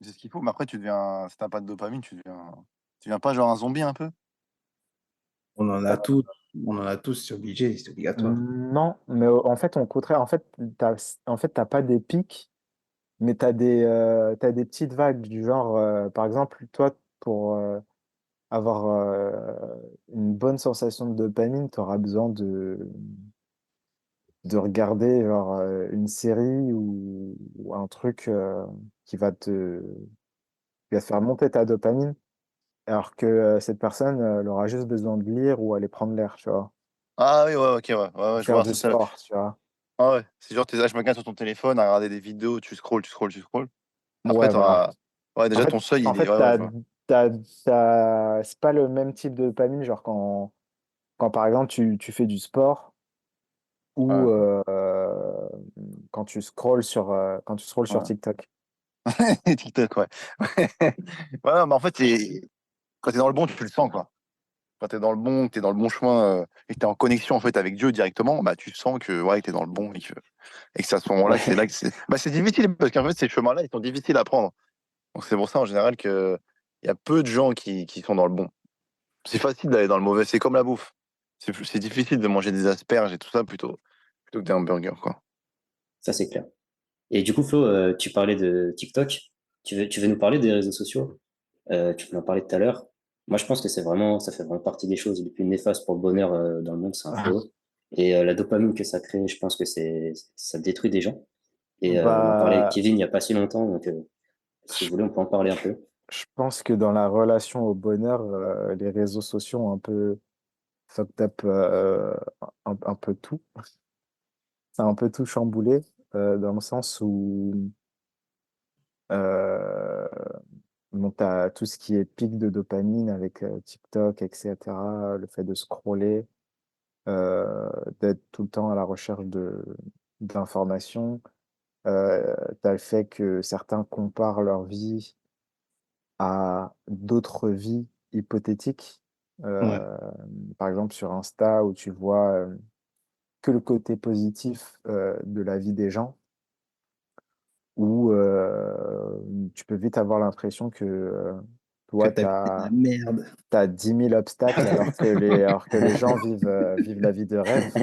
C'est ce qu'il faut. Mais après, si t'as pas de dopamine, tu deviens pas genre un zombie un peu? On en a tous, on en a tous, c'est obligé, c'est obligatoire. Non, mais en fait, au contraire, en fait, t'as pas des pics, mais t'as des petites vagues du genre, par exemple, toi, pour avoir une bonne sensation de dopamine, tu auras besoin de regarder genre, une série ou un truc qui va te faire monter ta dopamine, alors que cette personne, elle aura juste besoin de lire ou aller prendre l'air, tu vois, Ah oui, ouais, ok, ouais. Ouais, ou ouais, je faire vois. du Ça. sport, tu vois. Ah ouais. C'est genre, t'es H24 sur ton téléphone à regarder des vidéos, tu scrolles. Après, Ouais, voilà. Ouais, En déjà, fait, ton seuil, en il est. fait, Ouais, ouais, je vois. c'est pas le même type de dopamine, genre quand par exemple tu fais du sport ou Ouais, quand tu scrolles sur ouais. TikTok. TikTok, ouais. Ouais, ouais, mais en fait, quand t'es dans le bon, tu le sens, quoi. Quand t'es dans le bon, que t'es dans le bon chemin et que t'es en connexion en fait avec Dieu directement, bah tu sens que ouais, que t'es dans le bon et que c'est à ce moment-là que c'est Ouais. là que c'est. Bah c'est difficile parce qu'en fait ces chemins-là ils sont difficiles à prendre. Donc c'est pour ça en général que il y a peu de gens qui sont dans le bon. C'est facile d'aller dans le mauvais, c'est comme la bouffe. C'est difficile de manger des asperges et tout ça plutôt que des hamburgers quoi. Ça, c'est clair. Et du coup, Flo, tu parlais de TikTok. Tu veux nous parler des réseaux sociaux? Tu m'en parlais tout à l'heure. Moi, je pense que ça fait vraiment partie des choses les plus néfastes pour le bonheur dans le monde, c'est un fléau. Et la dopamine que ça crée, je pense que ça détruit des gens. Et on en parlait avec Bah, Kevin il n'y a pas si longtemps, donc si je, vous voulez, on peut en parler un peu. je pense que dans la relation au bonheur, les réseaux sociaux ont un peu fucked up un peu tout. Ça a un peu tout chamboulé, dans le sens où euh, bon, tu as tout ce qui est pic de dopamine avec TikTok, etc. Le fait de scroller, d'être tout le temps à la recherche d'informations. Tu as le fait que certains comparent leur vie à d'autres vies hypothétiques. Ouais. Euh, Par exemple, sur Insta, où tu vois que le côté positif de la vie des gens, où tu peux vite avoir l'impression que Que toi, ta tu vie, c'est de la as, merde. 10 000 obstacles alors que les gens vivent la vie de rêve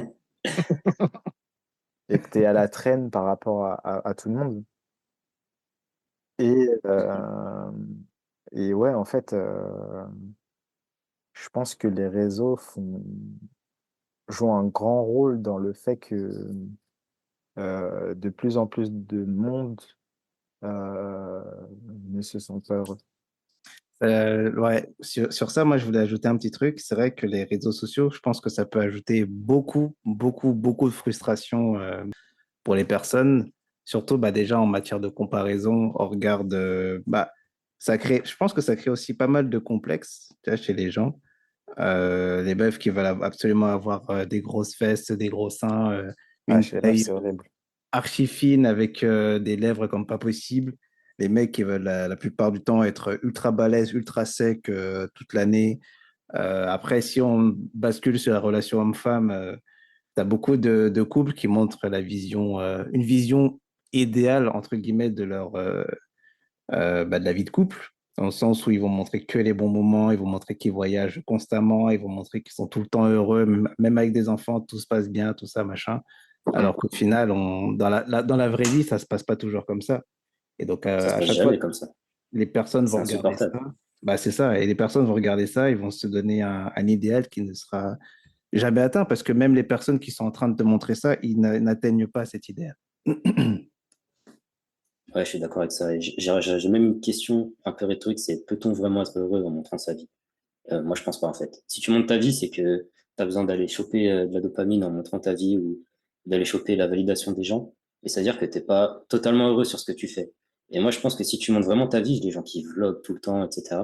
et que tu es à la traîne par rapport à tout le monde. Et, ouais, en fait, je pense que les réseaux jouent un grand rôle dans le fait que de plus en plus de monde euh, ne se sentent pas heureux. Ouais, sur ça, moi, je voulais ajouter un petit truc. C'est vrai que les réseaux sociaux, je pense que ça peut ajouter beaucoup, beaucoup, beaucoup de frustration pour les personnes, surtout bah, déjà en matière de comparaison, au regard de... Bah, je pense que ça crée aussi pas mal de complexes tu vois, chez les gens. Les meufs qui veulent absolument avoir des grosses fesses, des gros seins, Ah, une chez les meufs, taille c'est horrible. archi fine avec des lèvres comme pas possible. Les mecs qui veulent la plupart du temps être ultra balèzes, ultra secs toute l'année. Après, si on bascule sur la relation homme-femme, tu as beaucoup de couples qui montrent une vision idéale, entre guillemets, de la vie de couple, dans le sens où ils vont montrer que les bons moments, ils vont montrer qu'ils voyagent constamment, ils vont montrer qu'ils sont tout le temps heureux, même avec des enfants, tout se passe bien, tout ça, machin. Alors qu'au final, dans la vraie vie, ça se passe pas toujours comme ça. Et donc, Ça se à passe chaque fois, jamais comme ça. les personnes C'est vont regarder ça. insupportable. Bah, c'est ça. Et les personnes vont regarder ça, ils vont se donner un idéal qui ne sera jamais atteint parce que même les personnes qui sont en train de te montrer ça, ils n'atteignent pas cet idéal. Ouais, je suis d'accord avec ça. Et j'ai même une question un peu rhétorique, c'est peut-on vraiment être heureux en montrant sa vie? Moi, je pense pas en fait. Si tu montres ta vie, c'est que tu as besoin d'aller choper de la dopamine en montrant ta vie ou d'aller choper la validation des gens. Et c'est-à-dire que t'es pas totalement heureux sur ce que tu fais. Et moi, je pense que si tu montres vraiment ta vie, les gens qui vloguent tout le temps, etc.,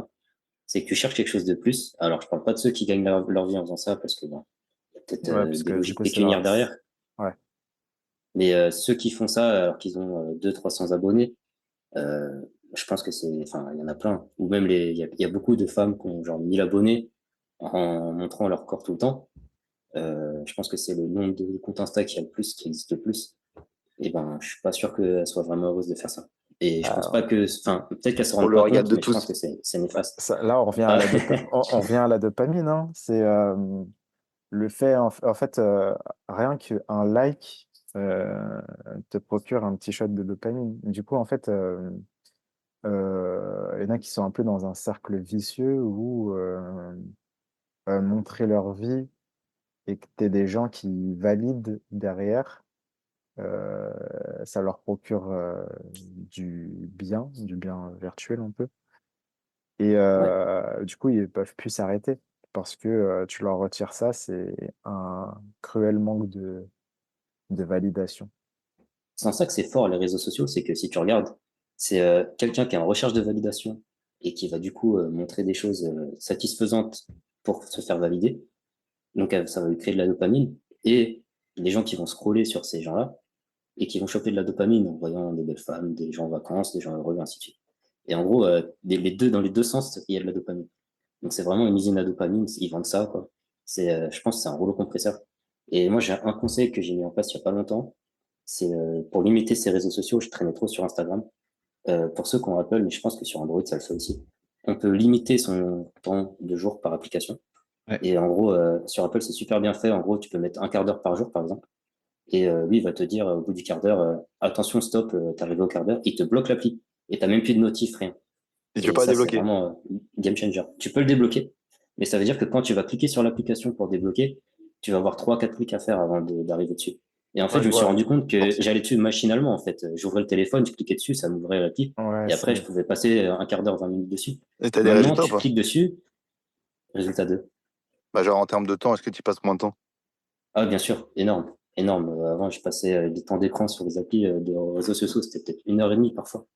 c'est que tu cherches quelque chose de plus. Alors, je parle pas de ceux qui gagnent leur vie en faisant ça, parce que bon, il y a peut-être Ouais, des puisque du logiques coup, c'est pécuniaires leur... derrière. Ouais. Mais ceux qui font ça alors qu'ils ont 200-300 abonnés, euh, je pense que enfin, il y en a plein. Ou même il y a beaucoup de femmes qui ont genre 1000 abonnés en montrant leur corps tout le temps. Je pense que c'est le nombre de comptes Insta qui existe le plus. Et ben, je suis pas sûr qu'elle soit vraiment heureuse de faire ça. Et je pense pas Alors, que, enfin, peut-être qu'elle se Pour rende le pas regard compte, de mais je pense tous. que c'est néfaste. là, on revient à Ah, on revient à la dopamine, hein. C'est le fait, en fait, rien qu'un like te procure un petit shot de dopamine. Du coup, en fait, il y en a qui sont un peu dans un cercle vicieux où montrer leur vie et que tu des gens qui valident derrière, euh, ça leur procure du bien virtuel un peu. Et ouais. du coup, ils peuvent plus s'arrêter parce que tu leur retires ça, c'est un cruel manque de validation. C'est en ça que c'est fort, les réseaux sociaux, c'est que si tu regardes, c'est quelqu'un qui est en recherche de validation et qui va du coup montrer des choses satisfaisantes pour se faire valider. Donc, ça va lui créer de la dopamine. Et les gens qui vont scroller sur ces gens-là et qui vont choper de la dopamine en voyant des belles femmes, des gens en vacances, des gens heureux, ainsi de suite. Et en gros, dans les deux sens, il y a de la dopamine. Donc, c'est vraiment une usine à dopamine. Ils vendent ça, quoi. Je pense que c'est un rouleau compresseur. Et moi, j'ai un conseil que j'ai mis en place il n'y a pas longtemps. C'est pour limiter ces réseaux sociaux, je traînais trop sur Instagram. Pour ceux qui ont Apple, mais je pense que sur Android, ça le fait aussi. On peut limiter son temps de jour par application. Ouais. Et en gros, sur Apple, c'est super bien fait. En gros, tu peux mettre un quart d'heure par jour, par exemple. Et lui, il va te dire au bout du quart d'heure, attention, stop, t'es arrivé au quart d'heure. Il te bloque l'appli. Et t'as même plus de notif, rien. Et tu peux Et pas ça, c'est débloquer. vraiment game changer. Tu peux le débloquer, mais ça veut dire que quand tu vas cliquer sur l'application pour débloquer, tu vas avoir 3-4 clics à faire avant d'arriver dessus. Et en fait, Ouais, je je me suis vois. rendu compte que Forcément. j'allais dessus machinalement, en fait. J'ouvrais le téléphone, je cliquais dessus, ça m'ouvrait l'appli. Ouais, Et après, je c'est... pouvais passer un quart d'heure, 20 minutes dessus. Et t'as des Maintenant, résultats ou tu pas? cliques dessus, résultat 2. Bah, genre en termes de temps, est-ce que tu passes moins de temps? Ah, bien sûr, énorme, énorme. Avant, je passais des temps d'écran sur les applis de réseaux sociaux, c'était peut-être 1 heure et demie parfois.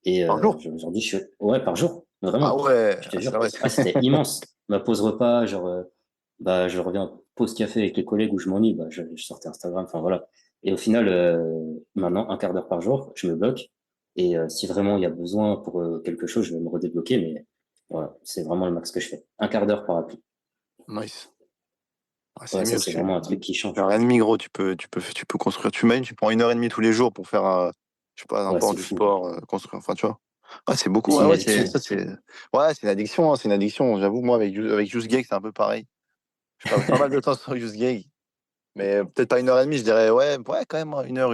Et Par jour? aujourd'hui, ouais, par jour, Ah vraiment, ouais, je te c'est jure. vrai. Ah, c'était immense. Ma pause repas, genre, bah, je reviens pause café avec les collègues où je m'ennuie, bah, je sortais Instagram, enfin voilà. Et au final, maintenant, un quart d'heure par jour, je me bloque. Et si vraiment il y a besoin pour quelque chose, je vais me redébloquer, mais voilà, c'est vraiment le max que je fais. Un quart d'heure par appli. Nice. Ah, c'est Ouais, ça, mieux. c'est vraiment un truc qui change. 1 heure et demie, gros, tu peux construire. Tu imagines, tu prends 1 heure et demie tous les jours pour faire, je sais pas, Ouais, n'importe c'est du fou. sport, construire. Enfin, tu vois. Ah, c'est Mais beaucoup. c'est Ouais, une ouais, addiction. ouais, c'est une addiction, hein, c'est une addiction. J'avoue, moi, avec Just Gag, c'est un peu pareil. Je passe pas mal de temps sur Just Gag, mais peut-être pas 1 heure et demie, je dirais, ouais, quand même, 1 heure,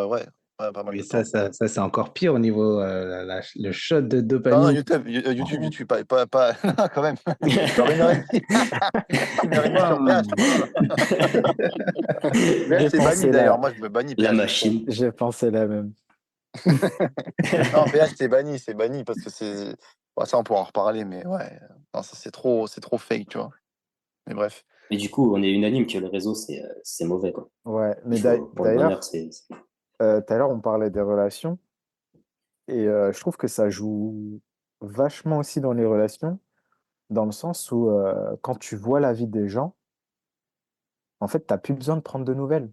ouais, ouais, pas mal Mais de temps. ça c'est encore pire au niveau le shot de Non, non, dopamine. YouTube, pas, non, quand même. Genre 1 heure et demie. 1 heure et demie sur place. Ouah. Mais J'ai c'est banni pensé d'ailleurs. la... Moi, je me bannis La PH, je sais pas. machine. J'ai pensé la même. Non, PH, c'est banni parce que c'est. Bon, ça, on pourra en reparler, mais ouais. Non, ça, c'est trop fake, tu vois. Mais bref. Mais du coup, on est unanime que le réseau, c'est mauvais, quoi. Ouais, mais Il faut, pour le bonheur, d'ailleurs, tout à l'heure, on parlait des relations et je trouve que ça joue vachement aussi dans les relations, dans le sens où quand tu vois la vie des gens, en fait, t'as plus besoin de prendre de nouvelles.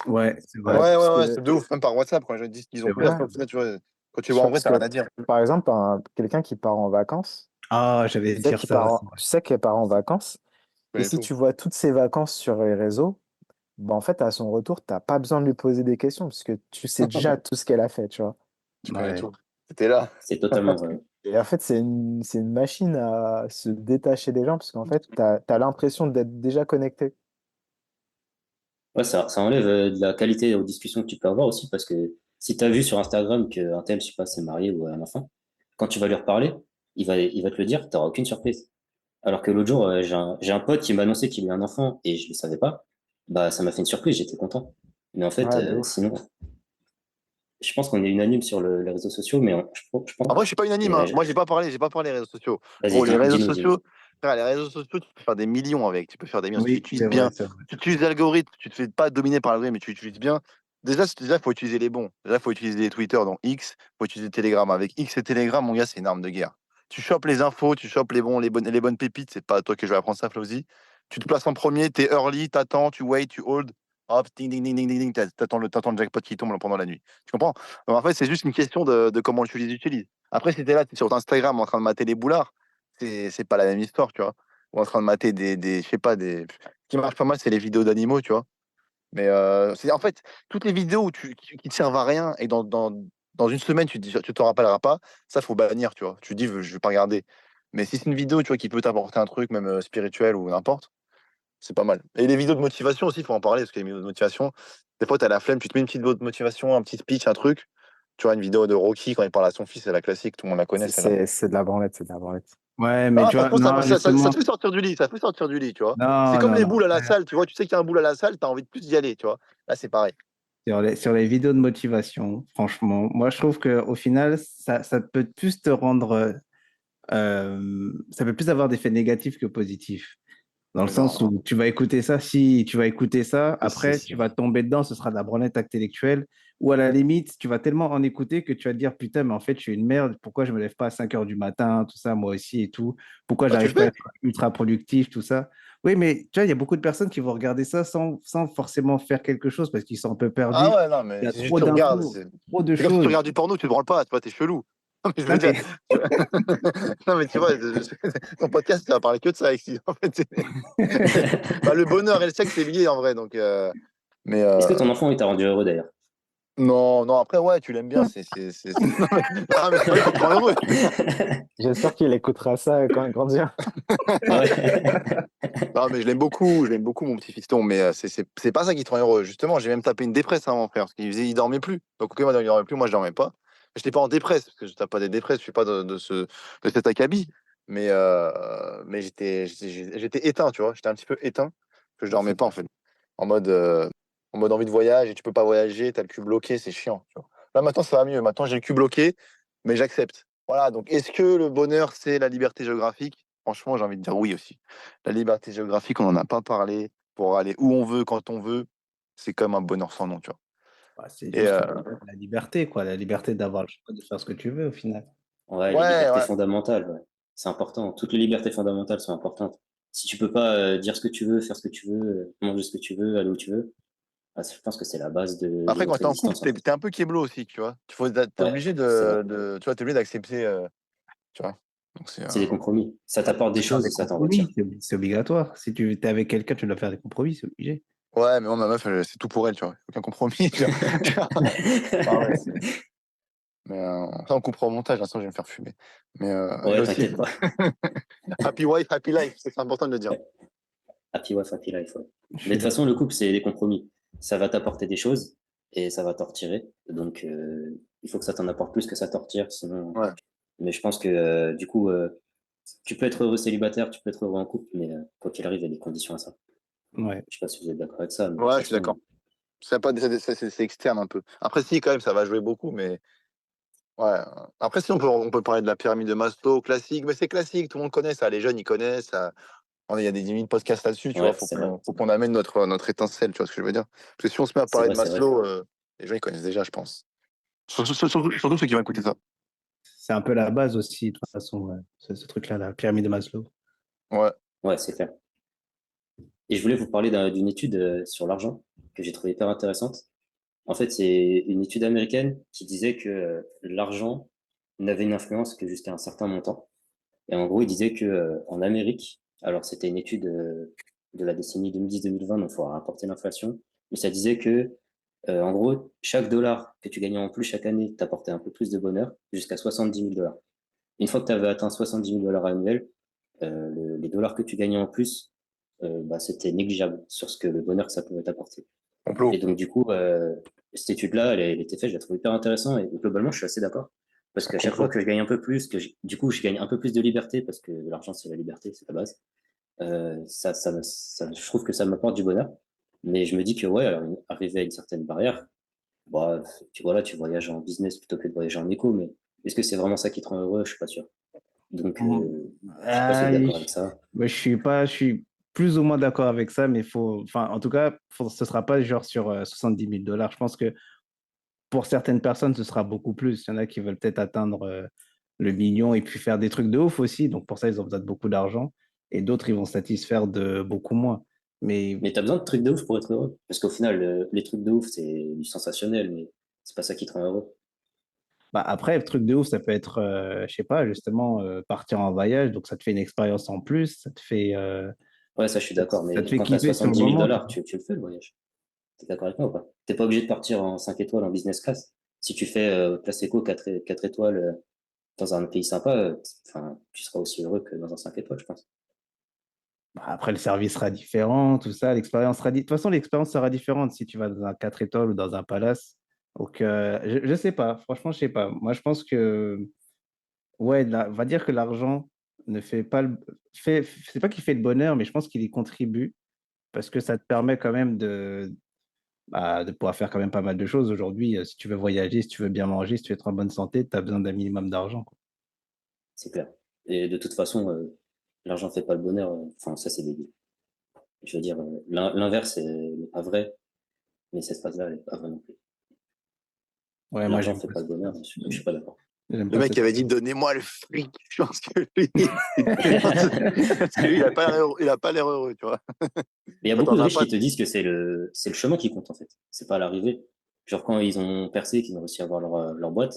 Ouais, c'est vrai. Ouais, Puisque, c'est de ouf, même par WhatsApp, quand je dis qu'ils C'est ont plus vrai. la chance, tu vois, quand tu je vois sais en pas, vrai, parce t'as rien que, à dire. par exemple, quelqu'un qui part en vacances, Ah, j'allais dire ça aussi. tu sais qu'elle part en vacances, Je et connais si tout. tu vois toutes ses vacances sur les réseaux, bah, en fait, à son retour, t'as pas besoin de lui poser des questions, parce que tu sais déjà tout ce qu'elle a fait, tu vois. Tu connais Ouais. tout. C'était là. c'est totalement vrai. Et en fait, c'est une machine à se détacher des gens, parce qu'en fait, t'as l'impression d'être déjà connecté. Ouais, ça enlève de la qualité aux discussions que tu peux avoir aussi, parce que si tu as vu sur Instagram qu'un tel, je sais pas, s'est marié ou a un enfant, quand tu vas lui reparler, il va te le dire, tu n'auras aucune surprise. Alors que l'autre jour, j'ai un pote qui m'a annoncé qu'il a eu un enfant et je ne le savais pas. Bah, ça m'a fait une surprise, j'étais content. Mais en fait, Ouais, de ouf. sinon, je pense qu'on est unanime sur les réseaux sociaux, mais je pense Après, je suis pas unanime, les hein. réseaux. Moi, j'ai pas parlé des réseaux sociaux. Vas-y, Gros, les réseaux dis-nous, dis-nous. sociaux, frère, les réseaux sociaux, tu peux faire des millions avec. Tu peux faire des millions. Si tu Oui, utilises c'est vrai, bien, c'est vrai. tu utilises l'algorithme, tu te fais pas dominer par l'algorithme, mais tu utilises bien. Déjà, faut utiliser les bons. Déjà, faut utiliser Twitter, donc X, faut utiliser Telegram. Avec X et Telegram, mon gars, c'est une arme de guerre. Tu chopes les infos, tu chopes les bonnes pépites. C'est pas à toi que je vais apprendre ça, Flowsy. Tu te places en premier, t'es early, t'attends, tu wait, tu hold. Hop, ding, ding, ding, ding, ding, ding, t'attends le jackpot qui tombe pendant la nuit. Tu comprends? Donc, en fait, c'est juste une question de comment tu les utilises. Après, si t'es là, t'es sur Instagram en train de mater les boulards, c'est pas la même histoire, tu vois. Ou en train de mater je sais pas, Ce qui marche pas mal, c'est les vidéos d'animaux, tu vois. Mais c'est en fait, toutes les vidéos qui te servent à rien et dans une semaine, tu t'en rappelleras pas, ça, faut bannir, tu vois. Tu dis, je vais pas regarder. Mais si c'est une vidéo, tu vois, qui peut t'apporter un truc, même spirituel ou n'importe, c'est pas mal. Et les vidéos de motivation aussi, il faut en parler, parce que les vidéos de motivation, des fois, tu as la flemme, tu te mets une petite vidéo de motivation, un petit speech, un truc. Tu vois, une vidéo de Rocky quand il parle à son fils, c'est la classique, tout le monde la connaît, celle-là. C'est de la branlette, c'est de la branlette. Ouais, mais Ah, tu vois, franchement, non, ça te justement, fait sortir du lit, ça te fait sortir du lit, tu vois. C'est non, comme non, les non. boules à la salle, tu vois, tu sais qu'il y a un boule à la salle, tu as envie de plus y aller, tu vois. Là, c'est pareil. Sur les vidéos de motivation, franchement, moi, je trouve qu'au final, ça peut plus te rendre, ça peut plus avoir d'effets négatifs que positifs. Dans le Mais non, sens où tu vas écouter ça, si tu vas écouter ça, après, si. tu vas tomber dedans, ce sera de la branlette intellectuelle, ou à la limite, tu vas tellement en écouter que tu vas te dire, putain, mais en fait, je suis une merde, pourquoi je me lève pas à 5 heures du matin, tout ça, moi aussi et tout, pourquoi Bah, tu j'arrive le pas à fais. être ultra productif, tout ça. Oui, mais tu vois, il y a beaucoup de personnes qui vont regarder ça sans forcément faire quelque chose parce qu'ils sont un peu Ah perdus. ouais, non, Il y mais a c'est juste trop tu regardes. d'infos, trop de C'est comme si tu choses. regardes du porno, tu te branles pas, tu vois, t'es chelou. Non, mais je veux Non, dire, mais non, mais tu vois, ton podcast, tu vas parler que de ça ici. En fait, bah, le bonheur et le sexe, c'est lié en vrai. Donc, mais Est-ce que ton enfant il t'a rendu heureux d'ailleurs? non, non, après, ouais, tu l'aimes bien. Non, mais c'est vrai qu'il te rend heureux. J'espère qu'il écoutera ça quand il grandira. Ouais. Non, mais je l'aime beaucoup, mon petit fiston, mais c'est pas ça qui te rend heureux. Justement, j'ai même tapé une dépresse à mon frère, parce il dormait plus. Donc, ok, moi, il dormait plus, moi, je dormais pas. J'étais pas en dépresse, parce que je tape pas des dépresses, je suis pas de cet acabit. Mais j'étais éteint, tu vois. J'étais un petit peu éteint, que je dormais pas, en fait. En mode, euh, en mode envie de voyage, et tu peux pas voyager, t'as le cul bloqué, c'est chiant, tu vois. Là, maintenant, ça va mieux. Maintenant, j'ai le cul bloqué, mais j'accepte. Voilà, donc est-ce que le bonheur, c'est la liberté géographique? Franchement, j'ai envie de dire oui aussi. La liberté géographique, on n'en a pas parlé. Pour aller où on veut, quand on veut, c'est comme un bonheur sans nom, tu vois. bah, c'est Et juste la liberté, quoi, la liberté d'avoir le choix de faire ce que tu veux au final. Ouais, les ouais, libertés ouais. fondamentales, ouais. C'est important. Toutes les libertés fondamentales sont importantes. Si tu peux pas dire ce que tu veux, faire ce que tu veux, manger ce que tu veux, aller où tu veux, je pense que c'est la base de Après, quand notre t'es en couple, existence, en fait. t'es un peu kéblo aussi, tu vois. T'es Ouais, obligé c'est vrai. tu vois, t'es obligé d'accepter, tu vois. Donc C'est des compromis. Ça t'apporte des C'est faire choses des et ça t'en retire. compromis, c'est obligatoire. Si tu es avec quelqu'un, tu dois faire des compromis, c'est obligé. ouais, mais moi, ma meuf, c'est tout pour elle, tu vois. Aucun compromis, tu vois. Ah ouais, mais ça, on coupera au montage, l'instant, je vais me faire fumer. Mais elle Ouais, aussi. t'inquiète pas. Happy wife, happy life, c'est important de le dire. Ouais. Happy wife, happy life, ouais. Je Mais suis de toute façon, d'accord. le couple, c'est des compromis. Ça va t'apporter des choses et ça va t'en retirer. Donc, il faut que ça t'en apporte plus que ça t'en retire. Sinon... Ouais. Mais je pense que, du coup, tu peux être heureux célibataire, tu peux être heureux en couple, mais quoi qu'il arrive, il y a des conditions à ça. Ouais. Je sais pas si vous êtes d'accord avec ça, mais de toute Ouais, je suis façon, d'accord. C'est externe un peu. Après, si, quand même, ça va jouer beaucoup, mais ouais. Après, si, on peut parler de la pyramide de Maslow, classique, mais c'est classique, tout le monde connaît ça. Les jeunes, ils connaissent ça. Il y a des 10 000 podcasts là-dessus, tu vois. Ouais, Faut c'est vrai. qu'on amène notre étincelle, tu vois ce que je veux dire. Parce que si on se met à C'est parler de vrai, c'est vrai. Maslow, les gens, ils connaissent déjà, je pense. Surtout ceux qui vont écouter ça. C'est un peu la base aussi, de toute façon, ouais, ce truc-là, la pyramide de Maslow. Ouais. Ouais, c'est clair. Et je voulais vous parler d'une étude sur l'argent que j'ai trouvée hyper intéressante. En fait, c'est une étude américaine qui disait que l'argent n'avait une influence que jusqu'à un certain montant. Et en gros, il disait que en Amérique, alors c'était une étude de la décennie 2010-2020, donc il faut rapporter l'inflation, mais ça disait que en gros, chaque dollar que tu gagnais en plus chaque année t'apportait un peu plus de bonheur, jusqu'à 70 000 $. Une fois que tu avais atteint 70 000 $ annuels, les dollars que tu gagnais en plus, bah, c'était négligeable sur ce que le bonheur que ça pouvait t'apporter. Et Complot. donc, du coup, cette étude-là, elle était faite, je la trouve hyper intéressante et globalement, je suis assez d'accord. Parce qu'à chaque fois Complot. que je gagne un peu plus, du coup, je gagne un peu plus de liberté, parce que l'argent, c'est la liberté, c'est la base. Je trouve que ça m'apporte du bonheur. Mais je me dis que, ouais, arrivé à une certaine barrière, bah, tu voyages en business plutôt que de voyager en éco, mais est-ce que c'est vraiment ça qui te rend heureux? Je suis pas sûr. Donc, Mm. je sais pas si vous êtes Euh, d'accord avec ça. ouais, je suis plus ou moins d'accord avec ça, mais enfin, en tout cas, ce sera pas genre sur 70 000 dollars. Je pense que pour certaines personnes, ce sera beaucoup plus. Il y en a qui veulent peut-être atteindre le million et puis faire des trucs de ouf aussi. Donc, pour ça, ils ont besoin de beaucoup d'argent. Et d'autres, ils vont satisfaire de beaucoup moins. Mais Mais t'as besoin de trucs de ouf pour être heureux. Parce qu'au final, les trucs de ouf, c'est du sensationnel, mais c'est pas ça qui te rend heureux. bah, après, le truc de ouf, ça peut être, je sais pas, justement, partir en voyage. Donc, ça te fait une expérience en plus. Ouais, ça, je suis d'accord. Ça te Mais fait quand t'as kiffer sur le 70 000 moment, tu dollars, vois. tu le fais, le voyage. T'es d'accord avec moi ou pas? T'es pas obligé de partir en 5 étoiles en business class. Si tu fais classe éco 4 étoiles dans un pays sympa, enfin, tu seras aussi heureux que dans un 5 étoiles, je pense. Bah, après, le service sera différent, tout ça. L'expérience sera... De toute façon, l'expérience sera différente si tu vas dans un 4 étoiles ou dans un palace. Donc, je sais pas. Franchement, je sais pas. Moi, je pense que, ouais, on va dire que l'argent ne fait pas le... C'est pas qu'il fait le bonheur, mais je pense qu'il y contribue parce que ça te permet quand même de pouvoir faire quand même pas mal de choses. Aujourd'hui, si tu veux voyager, si tu veux bien manger, si tu veux être en bonne santé, tu as besoin d'un minimum d'argent, quoi. C'est clair. Et de toute façon, l'argent fait pas le bonheur. Enfin, ça, c'est débile. Je veux dire, l'inverse n'est pas vrai, mais cette phrase-là, elle n'est pas vraie non plus. Ouais, moi, L'argent j'aime fait pas pas le bonheur, je suis pas d'accord. j'aime Le pas mec cette... qui avait dit donnez-moi le fric. Je pense que lui, parce que lui, il a pas l'air heureux, tu vois. Mais il y a Quand beaucoup t'en de as riches pas, qui te disent que c'est le chemin qui compte, en fait. C'est pas l'arrivée. Genre, quand ils ont percé, qu'ils ont réussi à avoir leur boîte,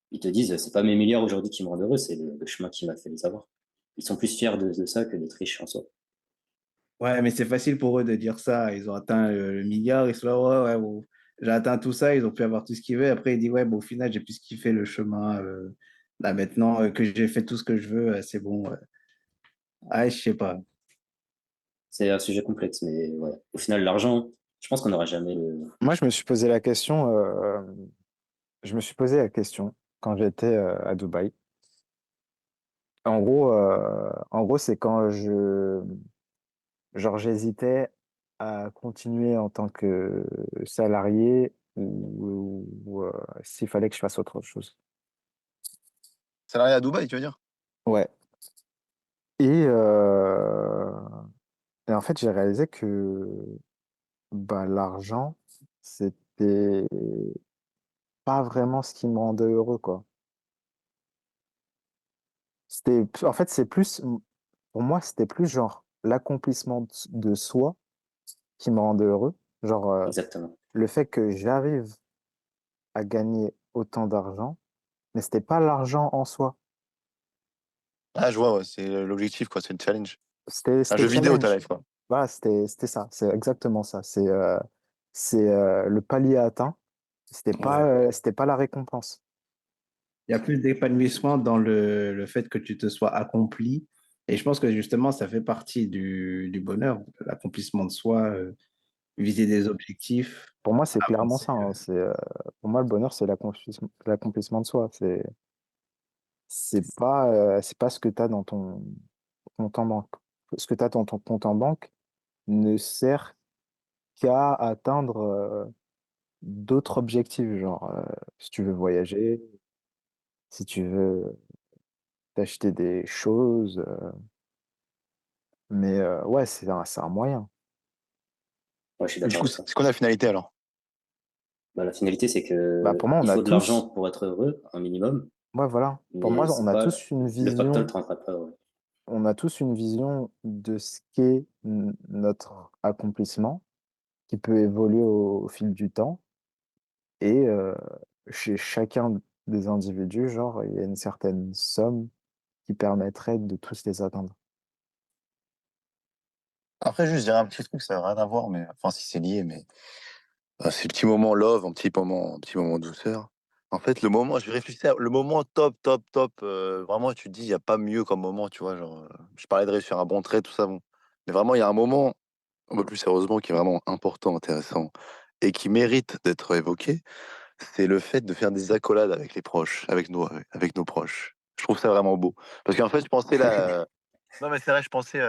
ils te disent, c'est pas mes milliards aujourd'hui qui me rendent heureux, c'est le chemin qui m'a fait les avoir. Ils sont plus fiers de ça que d'être riches en soi. Ouais, mais c'est facile pour eux de dire ça. Ils ont atteint le milliard, ils sont là, ouais, ouais, bon, j'ai atteint tout ça, ils ont pu avoir tout ce qu'ils veulent. Après, ils disent, ouais, bon, au final, j'ai plus kiffé le chemin. Là, maintenant que j'ai fait tout ce que je veux, c'est bon. Ah, je sais pas. C'est un sujet complexe, mais ouais. Au final, l'argent, je pense qu'on n'aura jamais Moi, je me suis posé la question quand j'étais à Dubaï. En gros, c'est quand genre, j'hésitais à continuer en tant que salarié ou s'il fallait que je fasse autre chose. salarié à Dubaï, tu veux dire? Ouais. Et, euh, et en fait, j'ai réalisé que bah, l'argent, c'était pas vraiment ce qui me rendait heureux, quoi. En fait, pour moi, c'était plus genre l'accomplissement de soi qui me rendait heureux. Genre, exactement. le fait que j'arrive à gagner autant d'argent, mais c'était pas l'argent en soi. Ah, je vois, ouais, c'est l'objectif, quoi. C'est le challenge. Un C'était jeu le vidéo, ta challenge. life, quoi. Voilà, c'était ça. C'est exactement ça. C'est le palier atteint. Ouais. C'était pas la récompense. Il y a plus d'épanouissement dans le fait que tu te sois accompli. Et je pense que justement, ça fait partie du bonheur, de l'accomplissement de soi, viser des objectifs, Pour moi, c'est clairement avancer. ça, hein. Pour moi, le bonheur, c'est l'accomplissement de soi. C'est pas ce que tu as dans ton compte en banque. Ce que tu as dans ton compte en banque ne sert qu'à atteindre d'autres objectifs, genre si tu veux voyager, si tu veux t'acheter des choses, mais ouais, c'est un moyen. Ouais, je suis Et du d'accord coup, avec ça. c'est quoi la finalité alors? Bah, la finalité, c'est Bah, que pour moi, on il a faut de l'argent tous, pour être heureux, un minimum, ouais, voilà. Pour mais moi, on c'est a pas tous une le pactole vision, te rendra pas heureux. on a tous une vision de ce qu'est notre accomplissement, qui peut évoluer au fil du temps. Et chez chacun des individus, genre, il y a une certaine somme qui permettrait de tous les atteindre. Après, juste, je dirais un petit truc, ça n'a rien à voir, mais enfin, si c'est lié, mais c'est le petit moment love, un petit moment douceur. En fait, le moment, je réfléchissais, le moment top, top, top, vraiment, tu te dis, il n'y a pas mieux comme moment, tu vois. Genre, je parlais de réussir un bon trait, tout ça, bon. Mais vraiment, il y a un moment, un peu plus sérieusement, qui est vraiment important, intéressant, et qui mérite d'être évoqué, c'est le fait de faire des accolades avec les proches, avec nos proches. Je trouve ça vraiment beau. Parce qu'en fait, je pensais là. Non, mais c'est vrai, je pensais.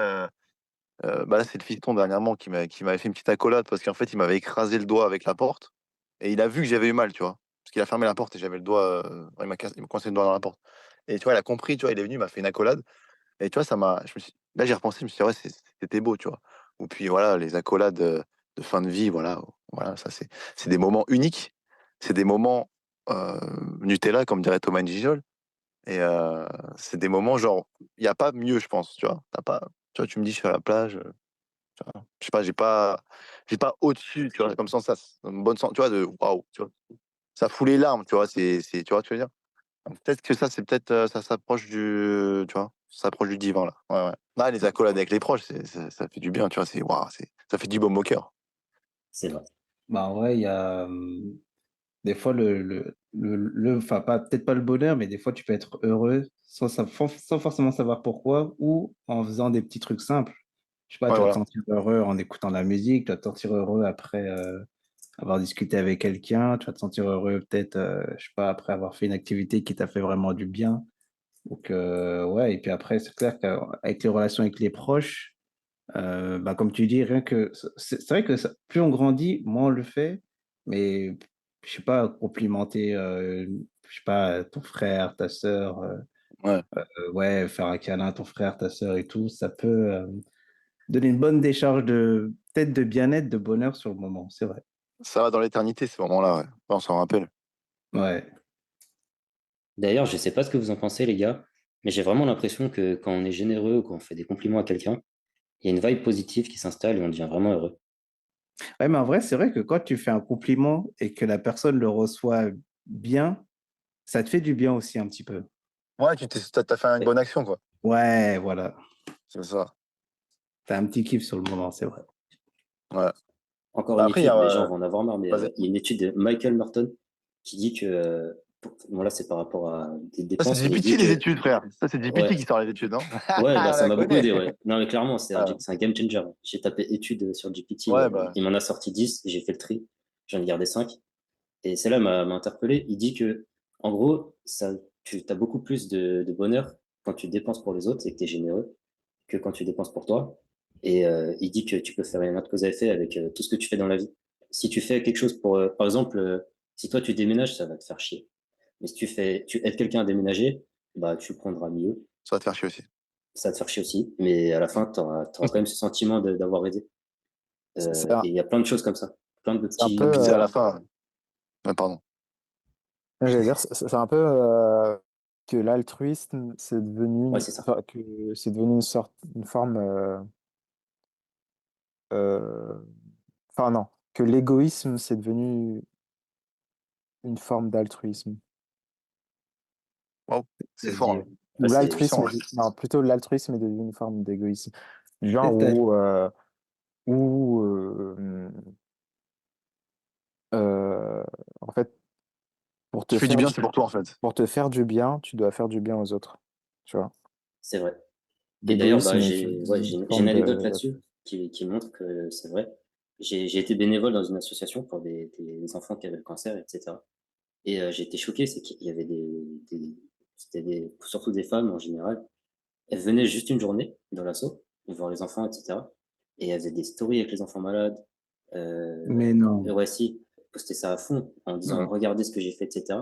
Bah là, c'est le fiston dernièrement qui m'avait fait une petite accolade parce qu'en fait, il m'avait écrasé le doigt avec la porte et il a vu que j'avais eu mal, tu vois. Parce qu'il a fermé la porte et j'avais le doigt. Il m'a coincé le doigt dans la porte. Et tu vois, il a compris, tu vois, il est venu, il m'a fait une accolade. Et tu vois, là, j'ai repensé, je me suis dit, ouais, c'était beau, tu vois. Ou puis voilà, les accolades de fin de vie, voilà, ça, c'est des moments uniques. C'est des moments Nutella, comme dirait Thomas Gijol. Et c'est des moments, genre, il n'y a pas mieux, je pense, tu vois. Tu vois, tu me dis, je suis à la plage. Tu vois, je sais pas, j'ai pas au-dessus, tu vois, comme ça, une bonne sens, tu vois, de waouh, tu vois. Ça fout les larmes, tu vois, tu vois, ce que je veux dire. Donc, peut-être que ça, ça s'approche tu vois, ça s'approche du divin, là. Ouais, ouais. Là, les accolades avec les proches, ça fait du bien, tu vois, waouh, ça fait du baume au cœur. C'est vrai. Bah ouais, il y a des fois enfin pas peut-être pas le bonheur, mais des fois tu peux être heureux sans forcément savoir pourquoi ou en faisant des petits trucs simples. Je sais pas, Ouais, tu vas te voilà. sentir heureux en écoutant de la musique, tu vas te sentir heureux après avoir discuté avec quelqu'un, tu vas te sentir heureux peut-être, je sais pas, après avoir fait une activité qui t'a fait vraiment du bien. Donc ouais, et puis après c'est clair qu'avec les relations avec les proches, bah, comme tu dis, rien que c'est vrai que plus on grandit, moins on le fait, mais je sais pas, complimenter, je sais pas, ton frère, ta sœur, Ouais. ouais, faire un câlin à ton frère, ta sœur et tout, ça peut donner une bonne décharge de peut-être de bien-être, de bonheur sur le moment, c'est vrai. Ça va dans l'éternité, ces moments-là, ouais. Ouais, on s'en rappelle. Ouais. D'ailleurs, je sais pas ce que vous en pensez, les gars, mais j'ai vraiment l'impression que quand on est généreux ou quand on fait des compliments à quelqu'un, il y a une vibe positive qui s'installe et on devient vraiment heureux. Ouais, mais en vrai, c'est vrai que quand tu fais un compliment et que la personne le reçoit bien, ça te fait du bien aussi un petit peu. Ouais, t'as fait une Et- bonne action, quoi. Ouais, voilà. C'est ça. T'as un petit kiff sur le moment, c'est vrai. Ouais. Encore Bah, une après, il y étude, a. les gens vont en avoir marre, mais Vas-y. il y a une étude de Michael Norton qui dit que, bon là c'est par rapport à des Ça, c'est dépenses, mais il dit GPT, les que, études, frère. Ça, c'est GPT ouais, qui sort les études, non? ouais, bah On ça la m'a beaucoup connaît. aidé, ouais. Non mais clairement, Ah, c'est un game changer. J'ai tapé études sur GPT, ouais, bah. il m'en a sorti 10, j'ai fait le tri, j'en ai gardé 5. Et celle-là m'a interpellé. Il dit que, en gros, tu as beaucoup plus de bonheur quand tu dépenses pour les autres et que tu es généreux que quand tu dépenses pour toi. Et il dit que tu peux faire une autre cause à effet avec tout ce que tu fais dans la vie. Si tu fais quelque chose pour, par exemple, si toi tu déménages, ça va te faire chier. Mais si tu aides quelqu'un à déménager, bah tu le prendras mieux. Ça va te faire chier aussi. Ça va te faire chier aussi. Mais à la fin, tu auras quand même ce sentiment d'avoir aidé. C'est un, Et il y a plein de choses comme ça. Plein de c'est un peu, Ah, puis c'est à petits. la fin. Ouais, pardon. j'allais dire, c'est un peu que l'altruisme, c'est devenu Ouais, c'est ça. enfin, que c'est devenu une forme, euh, enfin non, que l'égoïsme, c'est devenu une forme d'altruisme. Waouh, c'est fort, là. C'est-à-dire, Ouais, Ou c'est l'altruisme, Puissant, là. non, plutôt l'altruisme est devenu une forme d'égoïsme. Genre c'est-à-dire, où euh, en fait, pour Tu te fais du faire bien, du, c'est pour toi, en fait. pour te faire du bien, tu dois faire du bien aux autres. Tu vois. c'est vrai. Et d'ailleurs, bah, L'égoïsme est une j'ai une forme anecdote de. là-dessus qui montre que c'est vrai. J'ai été bénévole dans une association pour des enfants qui avaient le cancer, etc. Et j'ai été choqué, c'est qu'il y avait c'était surtout des femmes en général. Elles venaient juste une journée dans l'asso, voir les enfants, etc. Et elles faisaient des stories avec les enfants malades. Mais non. Ouais, si, poster ça à fond en disant Non. regardez ce que j'ai fait, etc.